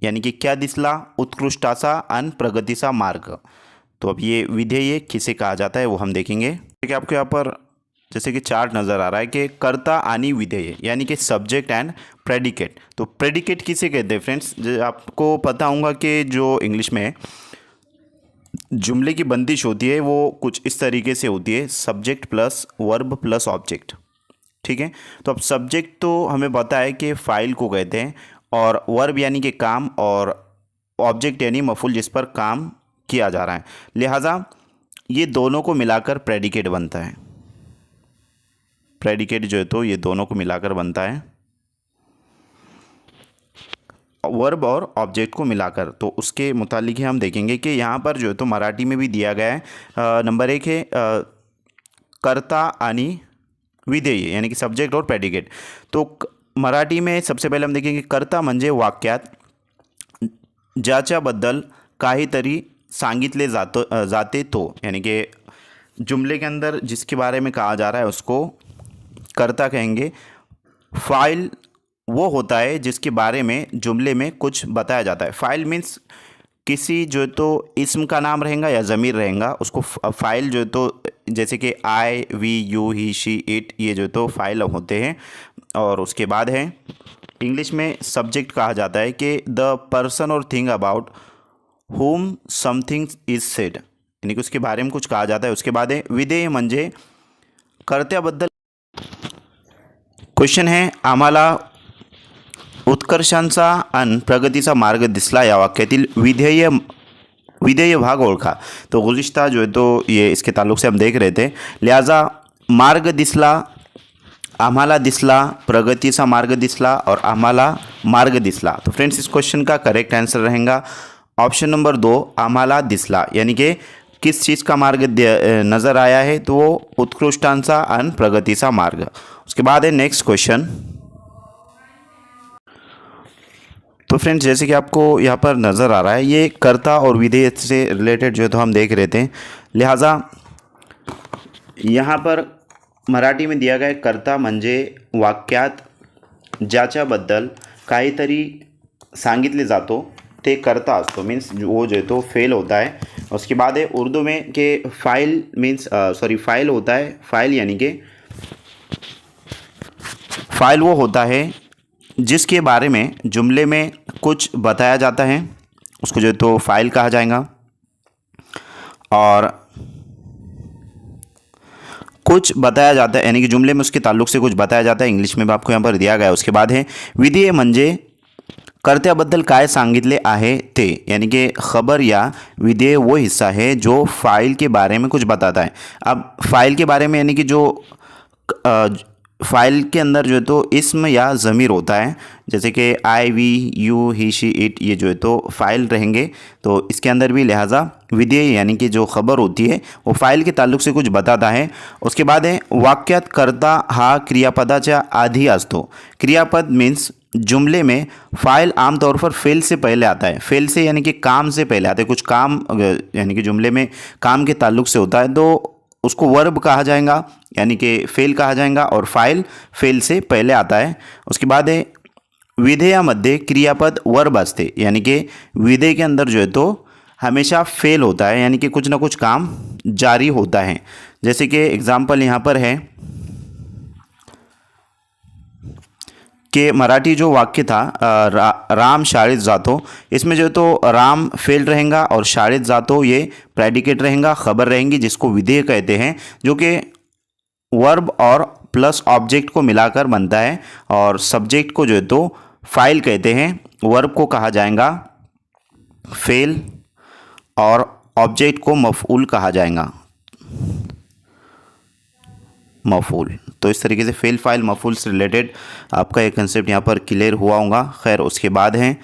यानी कि क्या दिसला? उत्कृष्टाचा अन प्रगतीचा मार्ग। तो अब ये विधेय किसे कहा जाता है वो हम देखेंगे। कि आपको यहाँ पर जैसे कि चार्ट नज़र आ रहा है कि कर्ता आणि विधेय, यानी कि सब्जेक्ट एंड प्रेडिकेट। तो प्रेडिकेट किसे कहते हैं फ्रेंड्स? आपको पता होगा कि जो इंग्लिश में जुमले की बंदिश होती है वो कुछ इस तरीके से होती है, subject plus verb plus object. ठीक है, तो अब सब्जेक्ट तो हमें पता है कि फ़ाइल को कहते हैं, और वर्ब यानी कि काम, और ऑब्जेक्ट यानी मफूल जिस पर काम किया जा रहा है। लिहाजा ये दोनों को मिलाकर प्रेडिकेट बनता है। प्रेडिकेट जो है तो ये दोनों को मिलाकर बनता है, वर्ब और ऑब्जेक्ट को मिलाकर। तो उसके मुतालिक ही हम देखेंगे कि यहाँ पर जो है तो मराठी में भी दिया गया है। नंबर 1 है कर्ता आणि विधेय, यानी कि सब्जेक्ट और प्रेडिकेट। तो मराठी में सबसे पहले हम देखेंगे कर्ता म्हणजे वाक्यात ज्याच्याबद्दल काहीतरी सांगितले जाते तो, यानी कि जुमले के अंदर जिसके बारे में कहा जा रहा है उसको कर्ता कहेंगे। फाइल वो होता है जिसके बारे में जुमले में कुछ बताया जाता है। फाइल मीन्स किसी जो तो इस्म का नाम रहेगा या ज़मीर रहेगा, उसको फाइल जो तो जैसे कि I, we, you, he, she, it, ये जो तो फाइल होते हैं। और उसके बाद है इंग्लिश में सब्जेक्ट कहा जाता है कि द पर्सन और thing about home something is said, यानी कि उसके बारे में कुछ कहा जाता है। उसके बाद है विधेय म्हणजे कर्त्याबद्दल। क्वेश्चन है आम्हाला उत्कर्षांचा अन प्रगतीचा मार्ग दिसला, या वाक्यातील विधेय भाग ओळखा। तो गुज़िश्ता जो है तो ये इसके ताल्लुक से हम देख रहे थे। लिहाजा मार्ग दिसला, आम्हाला दिसला, प्रगतीचा मार्ग दिसला और आम्हाला मार्ग दिसला। तो फ्रेंड्स, इस क्वेश्चन का करेक्ट आंसर रहेगा ऑप्शन नंबर 2, आम्हाला दिसला। यानी कि किस चीज़ का मार्ग नज़र आया है, तो वो उत्कृष्टांचा अन प्रगतीचा मार्ग। उसके बाद है नेक्स्ट क्वेश्चन। तो फ्रेंड्स, जैसे कि आपको यहाँ पर नज़र आ रहा है, ये कर्ता और विधेय से रिलेटेड जो है तो हम देख रहे थे। लिहाजा यहाँ पर मराठी में दिया गया कर्ता म्हणजे वाक्यात ज्याच्याबद्दल काहीतरी सांगितले जातो ते करता असतो, मीन्स वो जो है तो फेल होता है। उसके बाद है उर्दू में कि फ़ाइल मीन्स फ़ाइल होता है, फ़ाइल यानी कि फ़ाइल वो होता है जिसके बारे में जुमले में कुछ बताया जाता है, उसको जो है तो फ़ाइल कहा जाएगा। और कुछ बताया जाता है यानी कि जुमले में उसके ताल्लुक से कुछ बताया जाता है, इंग्लिश में भी आपको यहाँ पर दिया गया है। उसके बाद है विधेय म्हणजे कर्त्याबद्दल काय सांगितले आहे ते, यानी कि खबर या विधेय वो हिस्सा है जो फाइल के बारे में कुछ बताता है। अब फाइल के बारे में यानी कि जो फाइल के अंदर जो है तो इस्म या ज़मीर होता है, जैसे कि I we you he she it, ये जो है तो फाइल रहेंगे। तो इसके अंदर भी लिहाजा विधेय यानी कि जो खबर होती है वो फाइल के ताल्लुक से कुछ बताता है। उसके बाद है वाक्यात कर्ता हा क्रियापदाच्या आधी असतो। क्रियापद मीन्स जुमले में फ़ाइल आमतौर पर फेल से पहले आता है। फेल से यानी कि काम से पहले आता है, कुछ काम यानी कि जुमले में काम के ताल्लुक से होता है तो उसको वर्ब कहा जाएगा, यानी कि फेल कहा जाएगा, और फाइल फेल से पहले आता है। उसके बाद है विधेयामध्ये क्रियापद वर्ब असते, यानी कि विधेय के अंदर जो है तो हमेशा फेल होता है, यानी कि कुछ ना कुछ काम जारी होता है। जैसे कि एग्जाम्पल यहाँ पर है कि मराठी जो वाक्य था राम शाळेत जातो, इसमें जो तो राम फेल रहेगा और शाळेत जातो ये प्रेडिकेट रहेगा, खबर रहेंगी जिसको विधेय कहते हैं, जो कि वर्ब और प्लस ऑब्जेक्ट को मिलाकर बनता है। और सब्जेक्ट को जो है तो फाइल कहते हैं, वर्ब को कहा जाएगा फेल और ऑब्जेक्ट को मफऊल कहा जाएगा, मफूल। तो इस तरीके से फेल फाइल मफूल से रिलेटेड आपका ये कंसेप्ट यहाँ पर क्लियर हुआ होगा। खैर उसके बाद है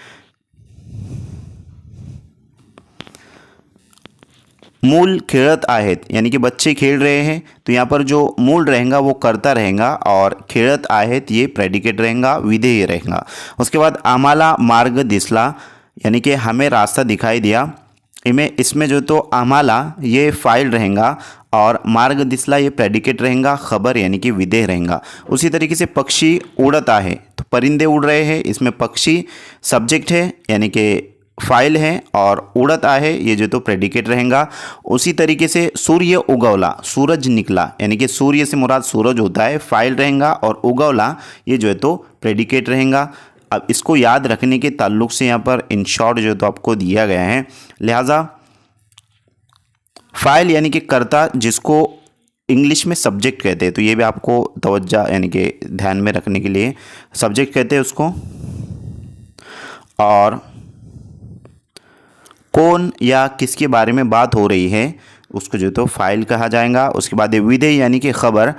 मूल खेलत आहेत, यानी कि बच्चे खेल रहे हैं, तो यहाँ पर जो मूल रहेगा वो कर्ता रहेगा और खेलत आहेत ये प्रेडिकेट रहेगा, विधेय रहेगा। उसके बाद आम्हाला मार्ग दिसला, यानी कि हमें रास्ता दिखाई दिया, इसमें जो तो आम्हाला ये फाइल रहेगा और मार्ग दिसला ये प्रेडिकेट रहेगा, खबर यानी कि विधेय रहेगा। उसी तरीके से पक्षी उड़त आहे, तो परिंदे उड़ रहे हैं, इसमें पक्षी सब्जेक्ट है यानी कि फाइल है, और उड़त आहे ये जो तो प्रेडिकेट रहेगा। उसी तरीके से सूर्य उगवला, सूरज निकला, यानी कि सूर्य से मुराद सूरज होता है, फाइल रहेगा, और उगवला ये जो है तो प्रेडिकेट रहेगा। अब इसको याद रखने के ताल्लुक से यहाँ पर इन शॉर्ट जो तो आपको दिया गया है, लिहाजा फाइल यानी कि कर्ता जिसको इंग्लिश में सब्जेक्ट कहते हैं, तो ये भी आपको तवज्जो यानी कि ध्यान में रखने के लिए सब्जेक्ट कहते हैं उसको। और कौन या किसके बारे में बात हो रही है उसको जो तो फाइल कहा जाएगा। उसके बाद विधेय यानी कि खबर,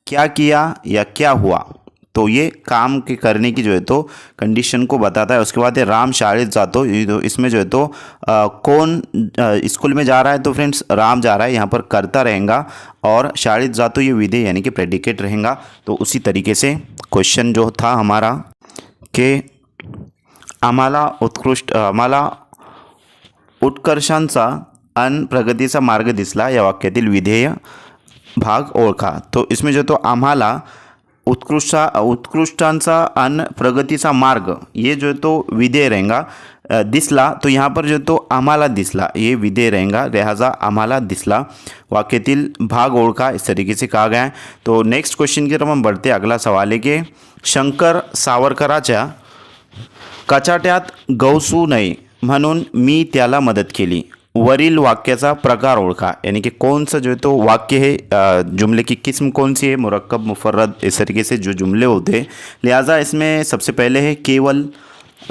क्या किया या क्या हुआ, तो ये काम के करने की जो है तो कंडीशन को बताता है। उसके बाद है राम शाळेत जातो, तो इसमें जो है तो कौन स्कूल में जा रहा है, तो फ्रेंड्स राम जा रहा है, यहाँ पर कर्ता रहेगा, और शाळेत जातो ये विधेय यानी कि प्रेडिकेट रहेगा। तो उसी तरीके से क्वेश्चन जो था हमारा कि आम्हाला उत्कर्षांचा अन प्रगतीचा मार्ग दिसला, या वाक्यातील विधेय भाग ओळखा। तो इसमें जो तो आम्हाला उत्कृष्टांचा अन प्रगतीचा मार्ग ये जो तो विधेय रहेगा। दिसला, तो यहाँ पर जो तो आम्हाला दिसला ये विधेय रहेगा, लिहाजा आम्हाला दिसला वाक्यातील भाग ओळखा, इस तरीके से कहा गया है। तो नेक्स्ट क्वेश्चन की तरफ हम बढ़ते। अगला सवाल है कि शंकर सावरकराच्या कचाट्यात गवसू नये म्हणून मी त्याला मदत केली, वरील वाक्याचा प्रकार ओळखा, यानी कि कौन सा जो है तो वाक्य है, जुमले की किस्म कौन सी है, मुरक्कब मुफर्रद, इस तरीके से जो जुमले होते हैं। लिहाजा इसमें सबसे पहले है केवल,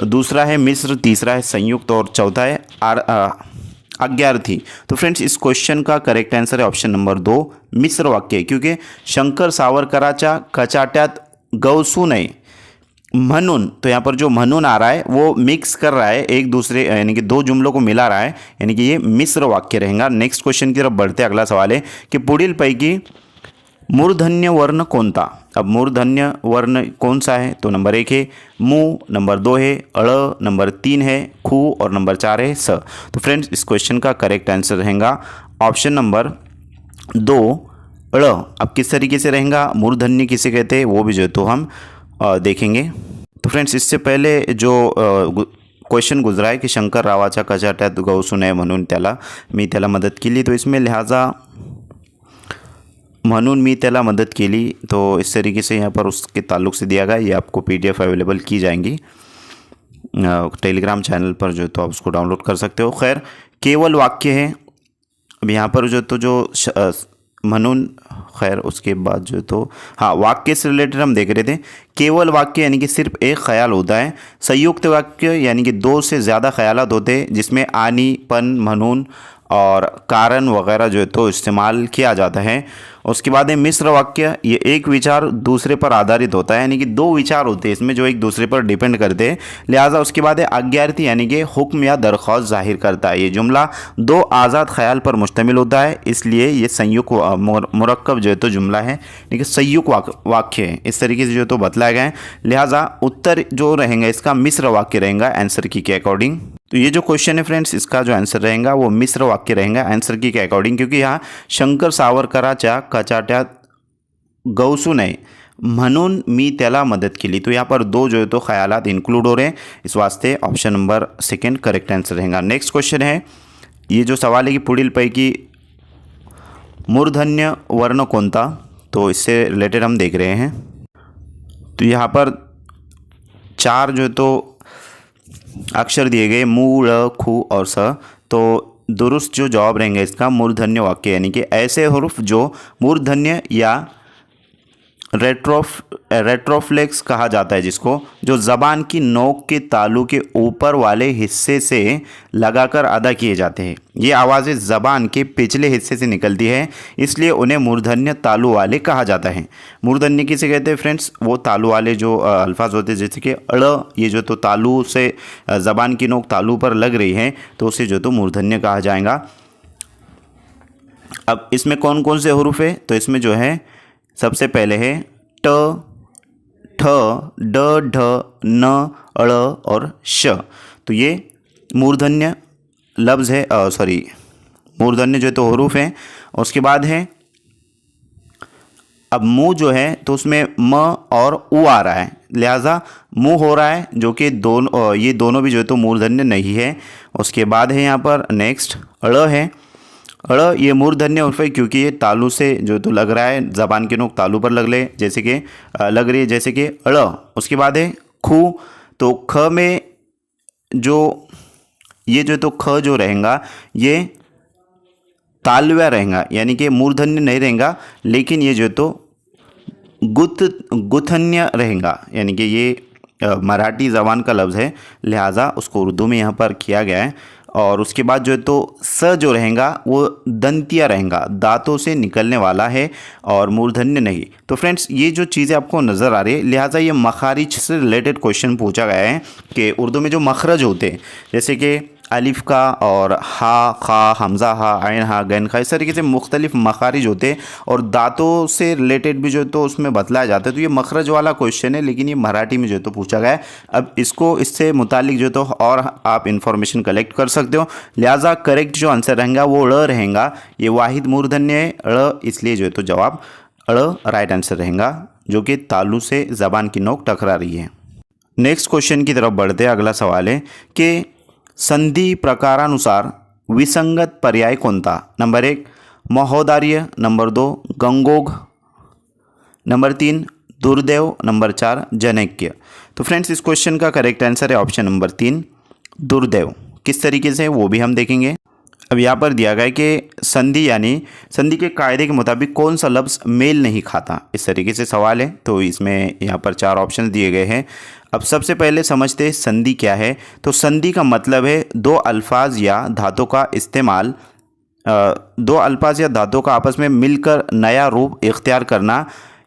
दूसरा है मिस्र, तीसरा है संयुक्त, और चौथा है आज्ञार्थी। तो फ्रेंड्स इस क्वेश्चन का करेक्ट आंसर है ऑप्शन नंबर 2, मिस्र वाक्य है, क्योंकि शंकर सावरकराच्या कचाट्यात गवसू नये म्हणून, तो यहाँ पर जो म्हणून आ रहा है वो मिक्स कर रहा है एक दूसरे, यानी कि दो जुमलों को मिला रहा है, यानी कि ये मिश्र वाक्य रहेगा। नेक्स्ट क्वेश्चन की तरफ बढ़ते। अगला सवाल है कि पुढीलपैकी मूर्धन्य वर्ण कोणता। अब मूर्धन्य वर्ण कौन सा है, तो नंबर 1 है मु, नंबर 2 है अड़, नंबर 3 है खू, और नंबर 4 है स। तो फ्रेंड्स इस क्वेश्चन का करेक्ट आंसर रहेगा ऑप्शन नंबर 2 अड़। अब किस तरीके से रहेगा, मूर्धन्य किसे कहते हैं वो भी जो है तो हम देखेंगे। तो फ्रेंड्स, इससे पहले जो क्वेश्चन गुजरा है कि शंकर रावाच्या कचाट्यात गवसू नये म्हणून मी त्याला मदत केली, तो इसमें लिहाजा म्हणून मी त्याला मदत केली, तो इस तरीके से यहाँ पर उसके ताल्लुक से दिया गया। ये आपको PDF अवेलेबल की जाएंगी टेलीग्राम चैनल पर, जो तो आप उसको डाउनलोड कर सकते हो। खैर, केवल वाक्य है अब यहाँ पर जो म्हणून, खैर उसके बाद तो हाँ, वाक्य से रिलेटेड हम देख रहे थे। केवल वाक्य यानी कि सिर्फ एक ख्याल होता है। संयुक्त वाक्य यानी कि 2 से ज़्यादा ख्यालात होते हैं, जिसमें आनी, पन, म्हणून और कारण वगैरह जो है तो इस्तेमाल किया जाता है। उसके बाद है मिश्र वाक्य, ये एक विचार दूसरे पर आधारित होता है, यानी कि 2 विचार होते हैं इसमें जो एक दूसरे पर डिपेंड करते हैं। लिहाजा उसके बाद है आज्ञार्थी, यानी कि हुक्म या दरख्वास्त जाहिर करता है। ये जुमला 2 आज़ाद ख्याल पर मुश्तमिल होता है, इसलिए ये संयुक्त मुरक्कब जो है तो जुमला है, यानी कि संयुक्त वाक्य है। इस तरीके से जो तो बतलाया गया है। लिहाजा उत्तर जो रहेगा इसका मिश्र वाक्य रहेगा आंसर की के अकॉर्डिंग। तो ये जो क्वेश्चन है फ्रेंड्स, इसका जो आंसर रहेगा वो मिश्र वाक्य रहेगा आंसर की के अकॉर्डिंग, क्योंकि यहाँ शंकर सावरकराच्या कचाट्यात गवसू नये म्हणून मी त्याला मदत केली, तो यहाँ पर 2 जो है तो ख्यालात इंक्लूड हो रहे हैं, इस वास्ते ऑप्शन नंबर 2 करेक्ट आंसर रहेगा। नेक्स्ट क्वेश्चन है, ये जो सवाल है कि पुढीलपैकी मूर्धन्य वर्ण कोणता, तो इससे रिलेटेड हम देख रहे हैं। तो यहाँ पर 4 जो है तो अक्षर दिए गए, मू, ळ, खू और स। तो दुरुस्त जो जवाब रहेंगे इसका मूर्धन्य वाक्य, यानी कि ऐसे हुर्फ जो मूर्धन्य या रेट्रोफ्लेक्स कहा जाता है, जिसको जो ज़बान की नोक के तालू के ऊपर वाले हिस्से से लगाकर अदा किए जाते हैं। ये आवाज़ें ज़बान के पिछले हिस्से से निकलती है, इसलिए उन्हें मूर्धन्य तालू वाले कहा जाता है। मूर्धन्य किसे कहते हैं फ्रेंड्स, वो तालू वाले जो अल्फाज होते हैं, जैसे कि अड़, ये जो तो तालू से ज़बान की नोक तालू पर लग रही है तो उसे जो तो मूर्धन्य कहा जाएगा। अब इसमें कौन कौन से हुरूफ है, तो इसमें जो है सबसे पहले है ट, ठ, ड, ढ, न, अड़ और श। तो ये मूर्धन्य लफ्ज़ है, मूर्धन्य जो तो हुरूफ है। उसके बाद है अब मुँह जो है तो उसमें म और उ आ रहा है, लिहाजा मुँह हो रहा है, जो कि ये दोनों भी जो है तो मूर्धन्य नहीं है। उसके बाद है यहाँ पर नेक्स्ट अड़ है। अड़ ये मूर्धन्य उर्फ है, क्योंकि ये तालू से जो तो लग रहा है, ज़बान की नोक तालू पर लग रही है, जैसे कि अड़। उसके बाद है खू, तो ख में जो ये जो तो ख जो रहेगा ये तालव्या रहेगा, यानी कि मूर्धन्य नहीं रहेगा, लेकिन ये जो तो गुथन्य रहेगा, यानी कि ये मराठी ज़बान का लफ्ज़ है, लिहाजा उसको उर्दू में यहाँ पर किया गया है। और उसके बाद जो है तो स जो रहेगा वो दंतिया रहेगा, दांतों से निकलने वाला है और मूर्धन्य नहीं। तो फ्रेंड्स, ये जो चीज़ें आपको नज़र आ रही है, लिहाजा ये मखारिज से रिलेटेड क्वेश्चन पूछा गया है कि उर्दू में जो मखरज होते हैं, जैसे कि अलिफ का और हा, खा, हमज़ा हा, आइन हा, गैन खा, इस तरीके से मुख्तलिफ मखारिज होते हैं और दांतों से रिलेटेड भी जो तो उसमें बतलाया जाता है। तो ये मखरज वाला क्वेश्चन है, लेकिन ये मराठी में जो तो पूछा गया है। अब इसको इससे मुतालिक जो तो और आप इन्फॉर्मेशन कलेक्ट कर सकते हो, लिहाजा करेक्ट जो आंसर रहेगा वो ड़ रहेगा। ये वाहिद मूर्धन्य है ड़, इसलिए जो है तो जवाब ड़ राइट आंसर रहेगा, जो कि तालू से ज़बान की नोक टकरा रही है। नेक्स्ट क्वेश्चन की तरफ बढ़ते हैं। अगला सवाल है कि संधि प्रकारानुसार विसंगत पर्याय कोणता। नंबर 1 महोदार्य, नंबर 2 गंगोग, नंबर 3 दुर्दैव, नंबर 4 जनैक्य। तो फ्रेंड्स, इस क्वेश्चन का करेक्ट आंसर है ऑप्शन नंबर 3 दुर्दैव। किस तरीके से वो भी हम देखेंगे। अब यहाँ पर दिया गया है कि संधि यानी संधि के कायदे के मुताबिक कौन सा लफ्ज़ मेल नहीं खाता, इस तरीके से सवाल है। तो इसमें यहाँ पर 4 ऑप्शन दिए गए हैं। अब सबसे पहले समझते हैं संधि क्या है। तो संधि का मतलब है 2 अल्फाज या धातों का इस्तेमाल, 2 अल्फाज या धातों का आपस में मिलकर नया रूप इख्तियार करना।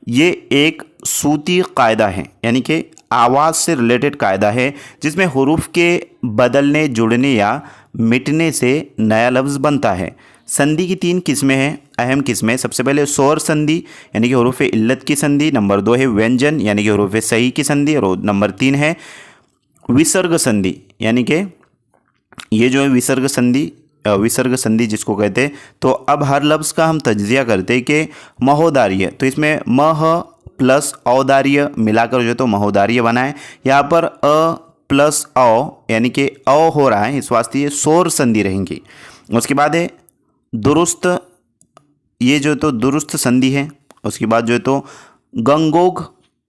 ये एक सूती कायदा है, यानी कि आवाज़ से रिलेटेड कायदा है, जिसमें हुरूफ के बदलने, जुड़ने या मिटने से नया लफ्ज़ बनता है। संधि की 3 किस्में हैं, अहम किस्में। सबसे पहले स्वर संधि यानी कि हुरूफ इल्लत की संधि, नंबर 2 है व्यंजन यानी कि हुरूफ सही की संधि, और नंबर 3 है विसर्ग संधि, यानी कि ये जो है विसर्ग संधि जिसको कहते हैं। तो अब हर लफ्ज़ का हम तज्जिया करते हैं कि महोदार्य, तो इसमें मह प्लस औदार्य मिलाकर जो तो महोदार्य बना है। यहाँ पर अ प्लस औ यानी कि अ हो रहा है, इस वास्ते ये शोर संधि रहेंगी। उसके बाद है दुरुस्त, ये जो तो दुरुस्त संधि है। उसके बाद जो है तो गंगोग,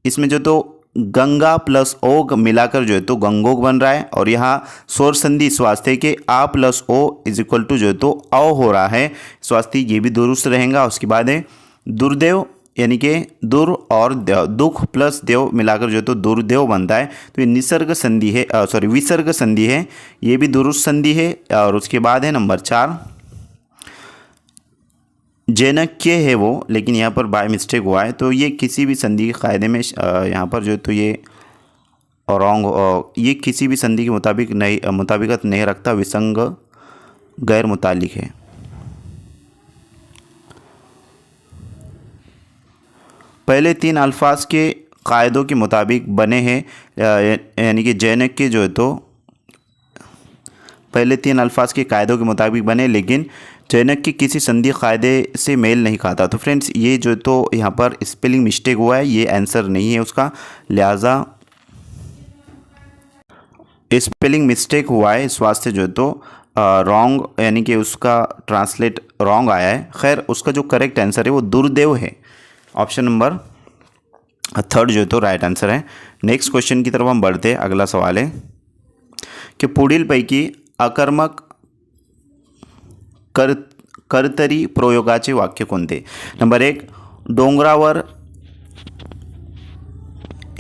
इसमें जो तो गंगा प्लस ओग मिलाकर जो है तो गंगोग बन रहा है और यहाँ शोर संधि इस वास्ते के आ प्लस ओ इज इक्वल टू जो है तो औ हो रहा है, इस वास्ते ये भी दुरुस्त रहेगा। उसके बाद है दुर्देव, यानी कि दुर और दुख प्लस देव मिलाकर जो है तो दुर्देव बनता है, तो ये निसर्ग संधि है, सॉरी विसर्ग संधि है, ये भी दुरुस्त संधि है। और उसके बाद है नंबर 4 जैनक्य है वो, लेकिन यहाँ पर बाय मिस्टेक हुआ है, तो ये किसी भी संधि के कायदे में यहाँ पर जो है तो ये रॉन्ग, ये किसी भी संधि के मुताबिक नहीं, मुताबिकत नहीं रखता, विसंग गैर मुतालिक है। पहले 3 अल्फाज के कायदों के मुताबिक बने हैं, यानी कि जैनक्य जो है तो पहले 3 अल्फाज के कायदों के मुताबिक बने, लेकिन चाणक्य किसी संधि कायदे से मेल नहीं खाता। तो फ्रेंड्स ये जो तो यहाँ पर स्पेलिंग मिस्टेक हुआ है, ये आंसर नहीं है उसका, लिहाजा स्पेलिंग मिस्टेक हुआ है, इस वास्ते जो है तो रॉन्ग, यानी कि उसका ट्रांसलेट रॉन्ग आया है। खैर उसका जो करेक्ट आंसर है वो दुर्देव है, ऑप्शन नंबर 3 जो है तो राइट आंसर है। नेक्स्ट क्वेश्चन की तरफ हम बढ़ते हैं। अगला सवाल है कि पुढील पैकी आकर्मक कर्तरी प्रयोगाचे वाक्य कोणते? नंबर 1 डोंगरावर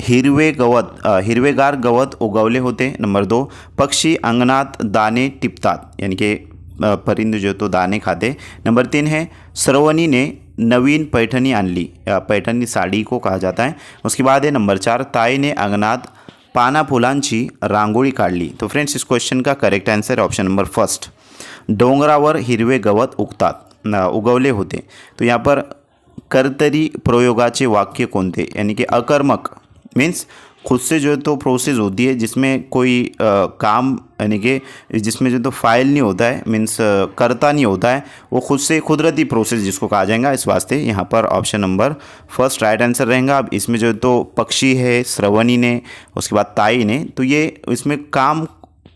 हिरवेगार गवत उगवले होते। नंबर 2 पक्षी अंगणात दाणे टिपतात, यानी कि परिंदे जो तो दाणे खाते। नंबर 3 है श्रवणी ने नवीन पैठणी आणली, पैठणी साड़ी को कहा जाता है। उसके बाद है नंबर 4 ताईने अंगणात पाना फुलांची रांगोळी काढली। तो फ्रेंड्स इस क्वेश्चन का करेक्ट आंसर है ऑप्शन नंबर 1 डोंगरावर हिरवे गवत उगवले होते। तो यहाँ पर कर्तरी प्रयोगाचे वाक्य कोणते, यानी कि अकर्मक मीन्स खुद से जो तो प्रोसेस होती है जिसमें कोई काम, यानी कि जिसमें जो तो फाइल नहीं होता है, मीन्स करता नहीं होता है, वो खुद से कुदरती प्रोसेस जिसको कहा जाएगा। इस वास्ते यहाँ पर ऑप्शन नंबर 1 राइट आंसर रहेगा। अब इसमें जो तो पक्षी है श्रवणी ने, उसके बाद ताई ने, तो ये इसमें काम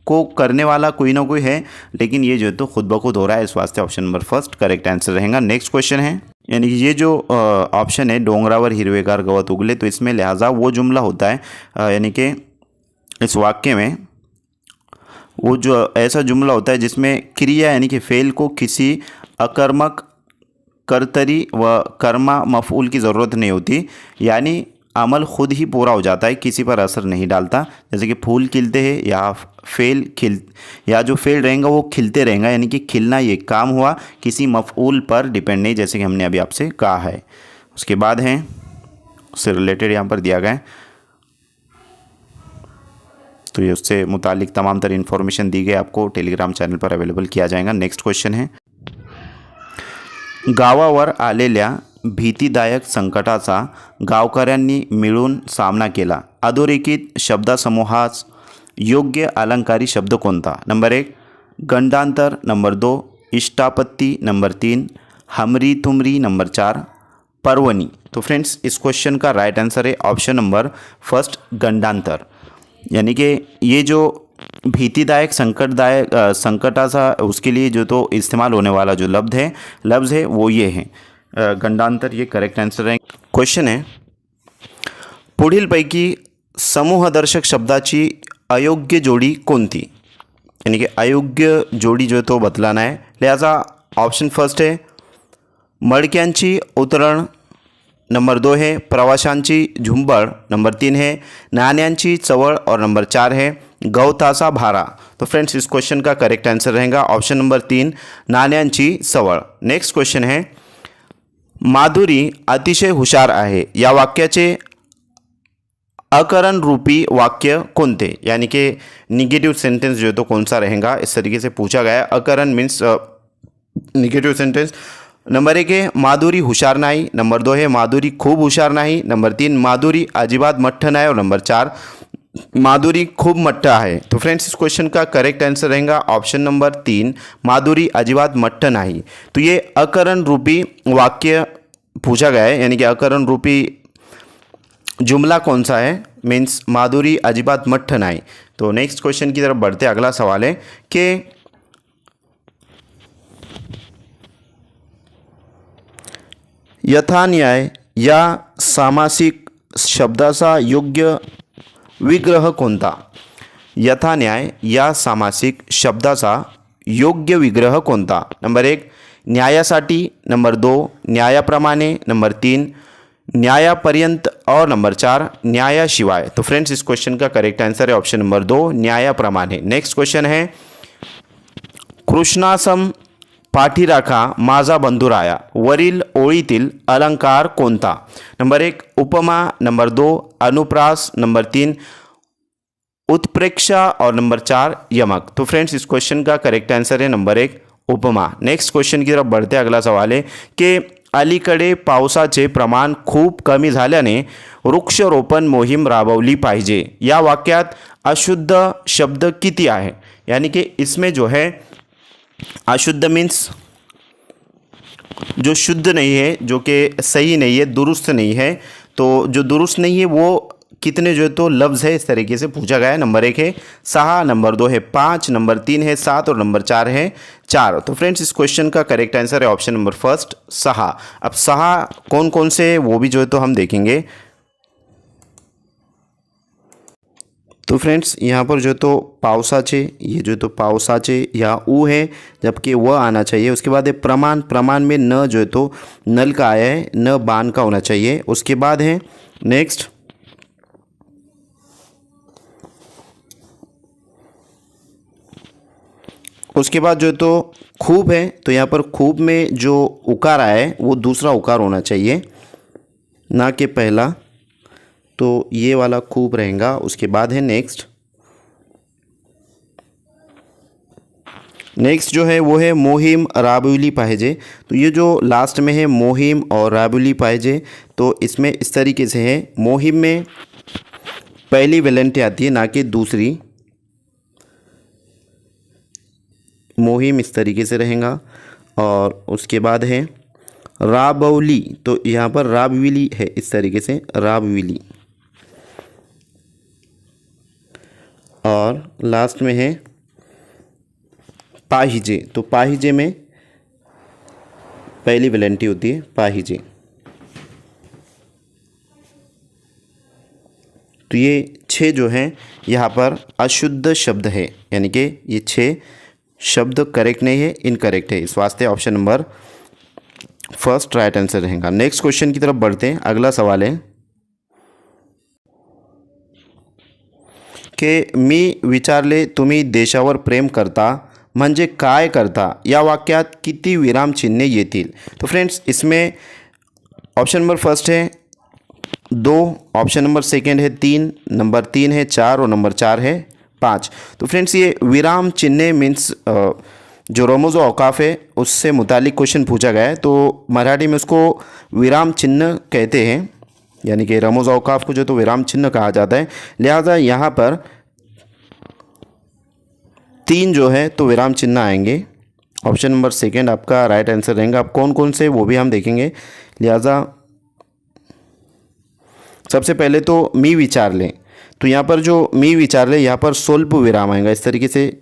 को करने वाला कोई ना कोई है, लेकिन ये जो तो खुद ब खुद हो रहा है, इस वास्ते ऑप्शन नंबर 1 करेक्ट आंसर रहेगा। नेक्स्ट क्वेश्चन है, यानी कि ये जो ऑप्शन है डोंगरावर हिरवेगार गवत उगले, तो इसमें लिहाजा वो जुमला होता है, यानी कि इस वाक्य में वो जो ऐसा जुमला होता है जिसमें क्रिया यानी कि फेल को किसी अकर्मक कर्तरी व कर्मा मफूल की ज़रूरत नहीं होती, यानी अमल खुद ही पूरा हो जाता है, किसी पर असर नहीं डालता। जैसे कि फूल खिलते हैं या जो फेल रहेगा वो खिलते रहेगा, यानी कि खिलना ये काम हुआ, किसी मफऊल पर डिपेंड नहीं, जैसे कि हमने अभी आपसे कहा है। उसके बाद है उससे रिलेटेड यहाँ पर दिया गया है, तो ये उससे मुतालिक तमाम तरह इन्फॉर्मेशन दी गई, आपको टेलीग्राम चैनल पर अवेलेबल किया जाएगा। नेक्स्ट क्वेश्चन है गावावर आलेल्या भीतीदायक संकटाचा गावकऱ्यांनी मिळून सामना केला, अधोरेखित शब्दासमूहास योग्य अलंकारी शब्द कोणता? नंबर 1 गंडांतर, नंबर 2 इष्टापत्ती, नंबर 3 हमरी तुमरी, नंबर 4 पर्वणी। तो फ्रेंड्स इस क्वेश्चन का राइट आंसर है ऑप्शन नंबर 1 गंडांतर, यानी कि ये जो भीतिदायक संकटाचा उसके लिए जो तो इस्तेमाल होने वाला जो लफ्ज़ है वो ये है गंडांतर, ये करेक्ट आंसर है। क्वेश्चन है पुढीलपैकी समूहदर्शक शब्दाची अयोग्य जोड़ी कोणती, यानी कि अयोग्य जोड़ी जो तो बतलाना है, लिहाजा ऑप्शन 1 है मडक्यांची उतरण, नंबर 2 है प्रवाशांची झुंबड, नंबर 3 है नाण्यांची चवळ और नंबर 4 है गवताचा भारा। तो फ्रेंड्स इस क्वेश्चन का करेक्ट आंसर रहेगा ऑप्शन नंबर 3 नाण्यांची चवळ। नेक्स्ट क्वेश्चन है माधुरी अतिशय हुशार आहे, या वाक्याचे अकरण रूपी वाक्य कोणते, यानी कि निगेटिव सेंटेंस जो तो कौन सा रहेगा, इस तरीके से पूछा गया है। अकरण मीन्स निगेटिव सेंटेंस। नंबर 1 है माधुरी हुशार नाही, नंबर 2 है माधुरी खूब हुशार नाही, नंबर 3 माधुरी अजिबात मठ्ठ नाही और नंबर 4 माधुरी खूब मठ्ठ आहे। तो फ्रेंड्स इस क्वेश्चन का करेक्ट आंसर रहेगा ऑप्शन नंबर 3 माधुरी अजिबात मठ्ठ नाही। तो ये अकरण रूपी वाक्य पूछा गया है, यानी कि अकरण रूपी जुमला कौन सा है, मीन्स माधुरी अजिबात मठ्ठ नाही। तो नेक्स्ट क्वेश्चन की तरफ बढ़ते, अगला सवाल है कि यथान्याय या सामासिक शब्दाचा योग्य विग्रह कोणता? यथान्याय या सामासिक शब्दाचा योग्य विग्रह कोणता? नंबर 1 न्यायासाठी, नंबर 2 न्यायाप्रमाणे, नंबर 3 न्यायापर्यंत और नंबर 4 न्यायाशिवाय। तो फ्रेंड्स इस क्वेश्चन का करेक्ट आंसर है ऑप्शन नंबर 2 न्यायाप्रमाणे। नेक्स्ट क्वेश्चन है कृष्णासम पाठीराखा माझा बंधुराया वरील ओळीतील अलंकार कोणता? नंबर 1 उपमा, नंबर 2 अनुप्रास, नंबर 3 उत्प्रेक्षा और नंबर 4 यमक। तो फ्रेंड्स इस क्वेश्चन का करेक्ट आंसर है नंबर 1 उपमा। नेक्स्ट क्वेश्चन की तरफ बढ़ते, अगला सवाल है कि अलीकडे पावसाचे प्रमाण खूप कमी झाल्याने वृक्षारोपण मोहीम राबवली पाहिजे। या वाक्यात अशुद्ध शब्द किती आहे? यानी कि इसमें जो है अशुद्ध मीन्स जो शुद्ध नहीं है, जो कि सही नहीं है, दुरुस्त नहीं है। तो जो दुरुस्त नहीं है वो कितने जो तो लफ्ज़ है इस तरीके से पूछा गया है। नंबर 1 है 6, नंबर 2 है 5, नंबर 3 है 7 और नंबर 4 है 4। तो फ्रेंड्स इस क्वेश्चन का करेक्ट आंसर है ऑप्शन नंबर फर्स्ट 6। अब 6 कौन कौन से वो भी जो है तो हम देखेंगे। तो फ्रेंड्स यहाँ पर जो तो पावसाचे, ये जो तो पावसाचे या ऊ है, जबकि वह आना चाहिए। उसके बाद है प्रमाण, प्रमाण में न जो है तो नल का आया है, न बान का होना चाहिए। उसके बाद है नेक्स्ट उसके बाद जो तो खूब है, तो यहाँ पर खूब में जो उकार आया है वो दूसरा उकार होना चाहिए, ना कि पहला। तो ये वाला खूब रहेगा। उसके बाद है नेक्स्ट जो है वो है मोहीम राबविली पाहिजे। तो ये जो लास्ट में है मोहीम और राबविली पाहिजे, तो इसमें इस तरीके से है, मोहीम में पहली वेलेंटी आती है ना कि दूसरी। मोहीम इस तरीके से रहेगा। और उसके बाद है राबवली, तो यहाँ पर राबविली है इस तरीके से, राबविली। और लास्ट में है पाहिजे, तो पाहिजे में पहली वेलेंटी होती है पाहिजे। तो ये 6 जो हैं यहाँ पर अशुद्ध शब्द है, यानी कि ये 6 शब्द करेक्ट नहीं है, इनकरेक्ट है। इस वास्ते option number first right answer रहेगा। नेक्स्ट क्वेश्चन की तरफ बढ़ते हैं, अगला सवाल है कि मी विचारले तुम्ही देशावर प्रेम करता म्हणजे काय करता, या वाक्यात किती विरामचिन्हे येतील? तो फ्रेंड्स इसमें ऑप्शन नंबर फर्स्ट है 2, ऑप्शन नंबर सेकंड है 3, नंबर 3 है 4 और नंबर 4 है 5। तो फ्रेंड्स ये विराम चिन्ह मीन्स जो रमूज़ औकाफ है उससे मुतालिक क्वेश्चन पूछा गया है। तो मराठी में उसको विराम चिन्ह कहते हैं, यानी कि रमूज़ औकाफ को जो तो विराम चिन्ह कहा जाता है। लिहाजा यहाँ पर 3 जो है तो विराम चिन्ह आएंगे। ऑप्शन नंबर सेकंड आपका राइट आंसर रहेगा। अब कौन कौन से वो भी हम देखेंगे। लिहाजा सबसे पहले तो मी विचार लें, तो यहाँ पर जो मी विचार लें यहाँ पर स्वल्प विराम आएगा, इस तरीके से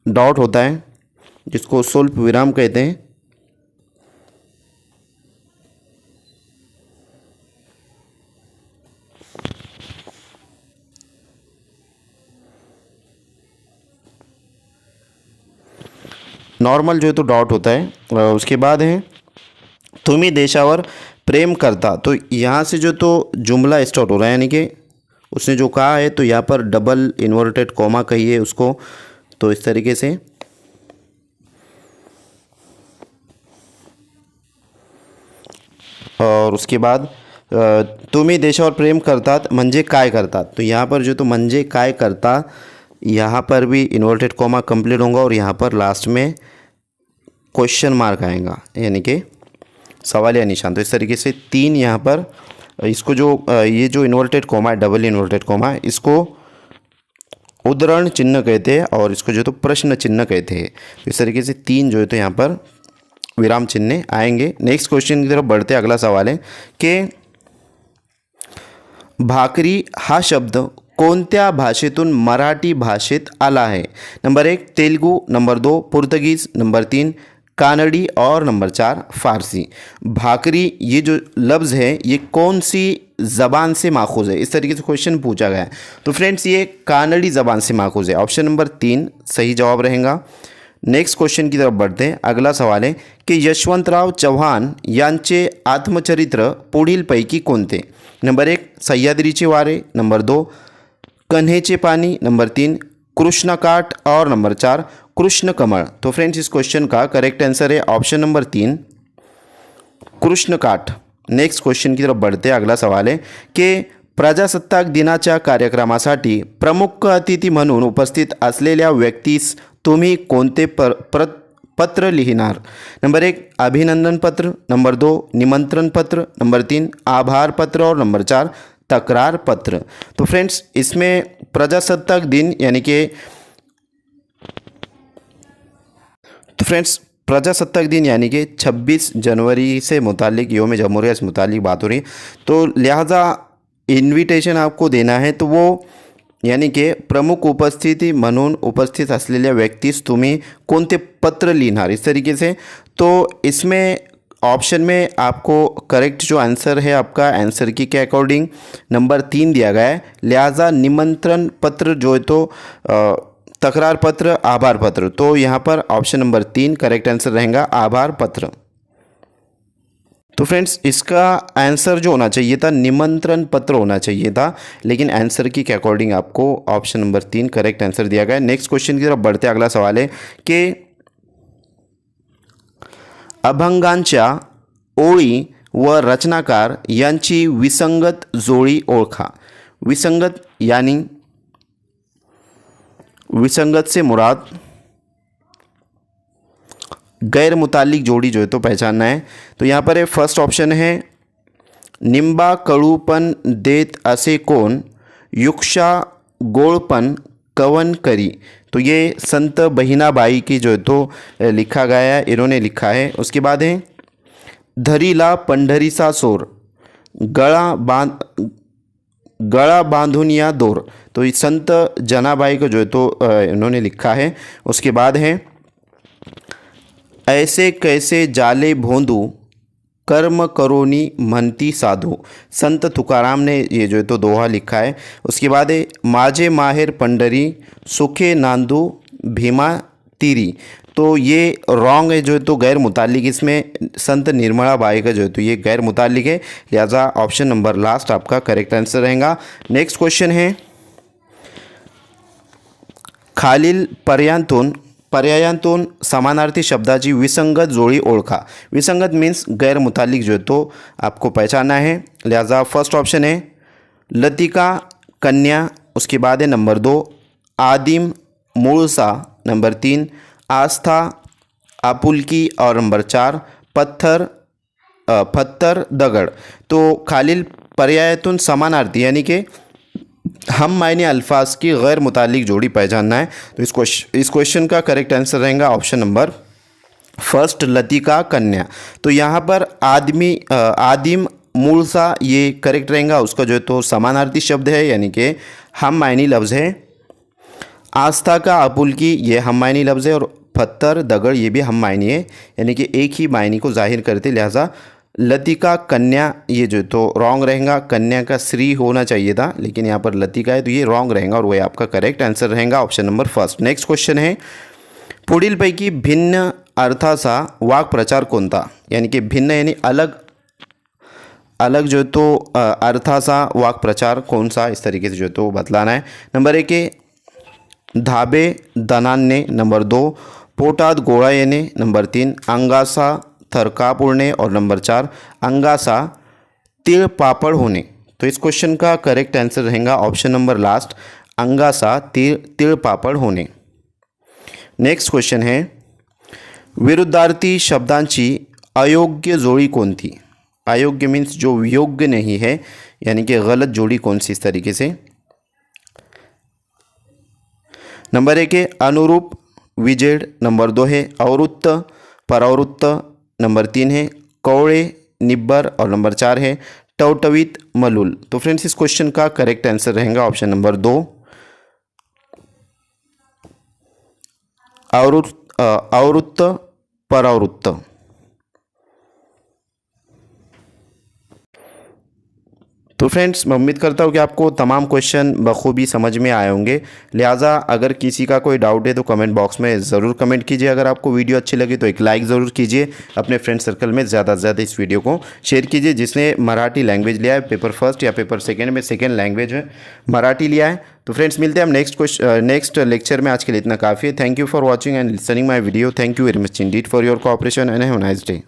डॉट होता है जिसको स्वल्प विराम कहते हैं। नॉर्मल जो है तो डॉट होता है। उसके बाद है तुम्ही देशावर प्रेम करता, तो यहाँ से जो तो जुमला स्टार्ट हो रहा है, यानी कि उसने जो कहा है तो यहाँ पर डबल इन्वर्टेड कॉमा कहिए उसको, तो इस तरीके से। और उसके बाद तुम्ही देशावर प्रेम करतात म्हणजे काय करतात, तो यहाँ पर जो तो म्हणजे काय करता, यहाँ पर भी इन्वर्टेड कॉमा कंप्लीट होगा और यहाँ पर लास्ट में क्वेश्चन मार्क आएगा, यानी कि सवाल या निशान। तो इस तरीके से 3 यहाँ पर इसको जो ये जो इन्वर्टेड कॉमा है, डबल इन्वर्टेड कॉमा है, इसको उद्धरण चिन्ह कहते हैं और इसको जो तो प्रश्न चिन्ह कहते हैं। तो इस तरीके से 3 जो है तो यहाँ पर विराम चिन्ह आएंगे। नेक्स्ट क्वेश्चन की तरफ बढ़ते, अगला सवाल है कि भाकरी हा शब्द कोणत्या भाषेतून मराठी भाषेत आला है? Number 1 Telugu, number 2 Portuguese, number 3 कानड़ी और नंबर 4 फारसी। भाकरी ये जो लफ्ज़ है ये कौन सी ज़बान से माखूज़ है, इस तरीके से क्वेश्चन पूछा गया है। तो फ्रेंड्स ये कानड़ी ज़बान से माखूज़ है। ऑप्शन नंबर 3 सही जवाब रहेगा। नेक्स्ट क्वेश्चन की तरफ बढ़ते हैं। अगला सवाल है कि यशवंतराव चव्हाण यांचे आत्मचरित्र पुढीलपैकी कोणते? नंबर 1 सह्याद्रीचे वारे, नंबर 2 कन्हेचे पानी, नंबर 3 कृष्णकाठ और नंबर 4 कृष्ण कमल। तो फ्रेंड्स इस क्वेश्चन का करेक्ट आंसर है ऑप्शन नंबर 3 कृष्णकाठ। नेक्स्ट क्वेश्चन की तरफ बढ़ते हैं। अगला सवाल है कि प्रजासत्ताक दिनाच्या कार्यक्रमासाठी प्रमुख अतिथी म्हणून उपस्थित असलेल्या व्यक्तीस तुम्ही कोणते पत्र लिहिणार? नंबर 1 अभिनंदन पत्र, नंबर 2 निमंत्रण पत्र, नंबर 3 आभार पत्र और नंबर 4 तकरार पत्र। तो फ्रेंड्स इसमें प्रजासत्ताक दिन यानी कि प्रजासत्ताक दिन यानी कि 26 जनवरी से मुतालिक योम जमहूरिया से मुतालिक बात हो रही है, तो लिहाजा इन्विटेशन आपको देना है, तो वो यानी कि प्रमुख उपस्थिती म्हणून उपस्थित असलेल्या व्यक्तीस तुम्ही कोणते पत्र लिहिणार, इस तरीके से। तो इसमें ऑप्शन में आपको करेक्ट जो आंसर है आपका आंसर की के अकॉर्डिंग नंबर 3 दिया गया है, लिहाजा निमंत्रण पत्र जो है तो तकरार पत्र, आभार पत्र। तो यहाँ पर ऑप्शन नंबर 3 करेक्ट आंसर रहेगा आभार पत्र। तो फ्रेंड्स इसका आंसर जो होना चाहिए था निमंत्रण पत्र होना चाहिए था, लेकिन आंसर की के अकॉर्डिंग आपको ऑप्शन नंबर 3 करेक्ट आंसर दिया गया है। नेक्स्ट क्वेश्चन की तरफ बढ़ते अगला सवाल है कि अभंगांच्या ओळी व रचनाकार यांची विसंगत जोडी ओळखा। विसंगत यानी विसंगत से मुराद गैर मुतालिक जोड़ी जो है तो पहचानना है। तो यहाँ पर फर्स्ट ऑप्शन है निंबा कडूपण देत असे कोण, युक्षा गोळपण कवन करी। तो ये संत बहिणाबाई की जो है तो लिखा गया है, इन्होंने लिखा है। उसके बाद है धरीला पंढरीचा सोर, गळा बांधून या दोर। तो ये संत जनाबाई को जो है तो इन्होंने लिखा है। उसके बाद है ऐसे कैसे जाले भोंदू, कर्म करोनी म्हणती साधू। संत तुकाराम ने ये जो है तो दोहा लिखा है। उसके बाद है माझे माहेर पंढरी, सुखे नांदू भीमा तीरी। तो ये रॉन्ग है जो है तो गैर मुतालिक, इसमें संत निर्मला बाई का जो है तो ये गैर मुतालिक है, लिहाजा ऑप्शन नंबर लास्ट आपका करेक्ट आंसर रहेगा। नेक्स्ट क्वेश्चन है खालील पर्यायांतून समानार्थी शब्दाची विसंगत जोड़ी ओळखा। विसंगत मीन्स गैर मुतालिक जो है तो आपको पहचानना है, लिहाजा फर्स्ट ऑप्शन है लतिका कन्या। उसके बाद है नंबर 2 आदिम मूळसा, नंबर 3 आस्था आपुलकी और नंबर 4 पत्थर दगड़। तो खालील पर्यायातून समानार्थी यानी कि हम मायने अल्फाज की गैर मुतालिक जोड़ी पहचानना है। तो इस क्वेश्चन का करेक्ट आंसर रहेगा ऑप्शन नंबर फर्स्ट लतिका कन्या। तो यहाँ पर आदिम मूलसा ये करेक्ट रहेगा, उसका जो है तो समानार्थी शब्द है यानी कि हम मायनी लफ्ज़ है। आस्था का आपुलकी ये हम मायनी लफ्ज़ है और पत्थर दगड़ ये भी हम मायनी है, यानी कि एक ही मायनी को जाहिर करते, लिहाजा लतिका कन्या ये जो तो रॉन्ग रहेगा। कन्या का श्री होना चाहिए था, लेकिन यहाँ पर लतिका है तो ये रॉन्ग रहेगा और वही आपका करेक्ट आंसर रहेगा option number first. Next question है पुढीलपैकी भिन्न अर्थाचा वाक्प्रचार कोणता। यानी कि भिन्न यानी अलग जो तो अर्थाचा वाक्प्रचार कौन सा, इस तरीके से जो तो बतलाना है। नंबर 1 है धाबे दणाणणे, नंबर 2 पोटात गोळा येणे, नंबर 3 अंगासा थरकाप उड़ने और नंबर 4 अंगासा तिळ पापड़ होने। तो इस क्वेश्चन का करेक्ट आंसर रहेगा ऑप्शन नंबर लास्ट अंगासा तिळ पापड़ होने। नेक्स्ट क्वेश्चन है विरुद्धार्थी शब्दांची अयोग्य जोड़ी कोणती। अयोग्य मीन्स जो योग्य नहीं है, यानी कि गलत जोड़ी कौन सी, इस तरीके से। नंबर 1 है अनुरूप विजेड, नंबर 2 है अवृत्त परावृत्त, नंबर 3 है कौड़े निब्बर और नंबर 4 है टवटवीत मलूल। तो फ्रेंड्स इस क्वेश्चन का करेक्ट आंसर रहेगा ऑप्शन नंबर 2, आवृत्त परावृत्त। तो फ्रेंड्स मैं उम्मीद करता हूँ कि आपको तमाम क्वेश्चन बखूबी समझ में आए होंगे। लिहाजा अगर किसी का कोई डाउट है तो कमेंट बॉक्स में ज़रूर कमेंट कीजिए। अगर आपको वीडियो अच्छी लगी तो एक लाइक ज़रूर कीजिए। अपने फ्रेंड सर्कल में ज़्यादा से ज़्यादा इस वीडियो को शेयर कीजिए। जिसने मराठी लैंग्वेज लिया है, पेपर फर्स्ट या पेपर सेकेंड में सेकेंड लैंग्वेज है मराठी लिया है। तो फ्रेंड्स मिलते हैं हम नेक्स्ट लेक्चर में। आज के लिए इतना काफ़ी है। Thank you for watching and listening my video. Thank you very much Indeed for your cooperation and have a nice day.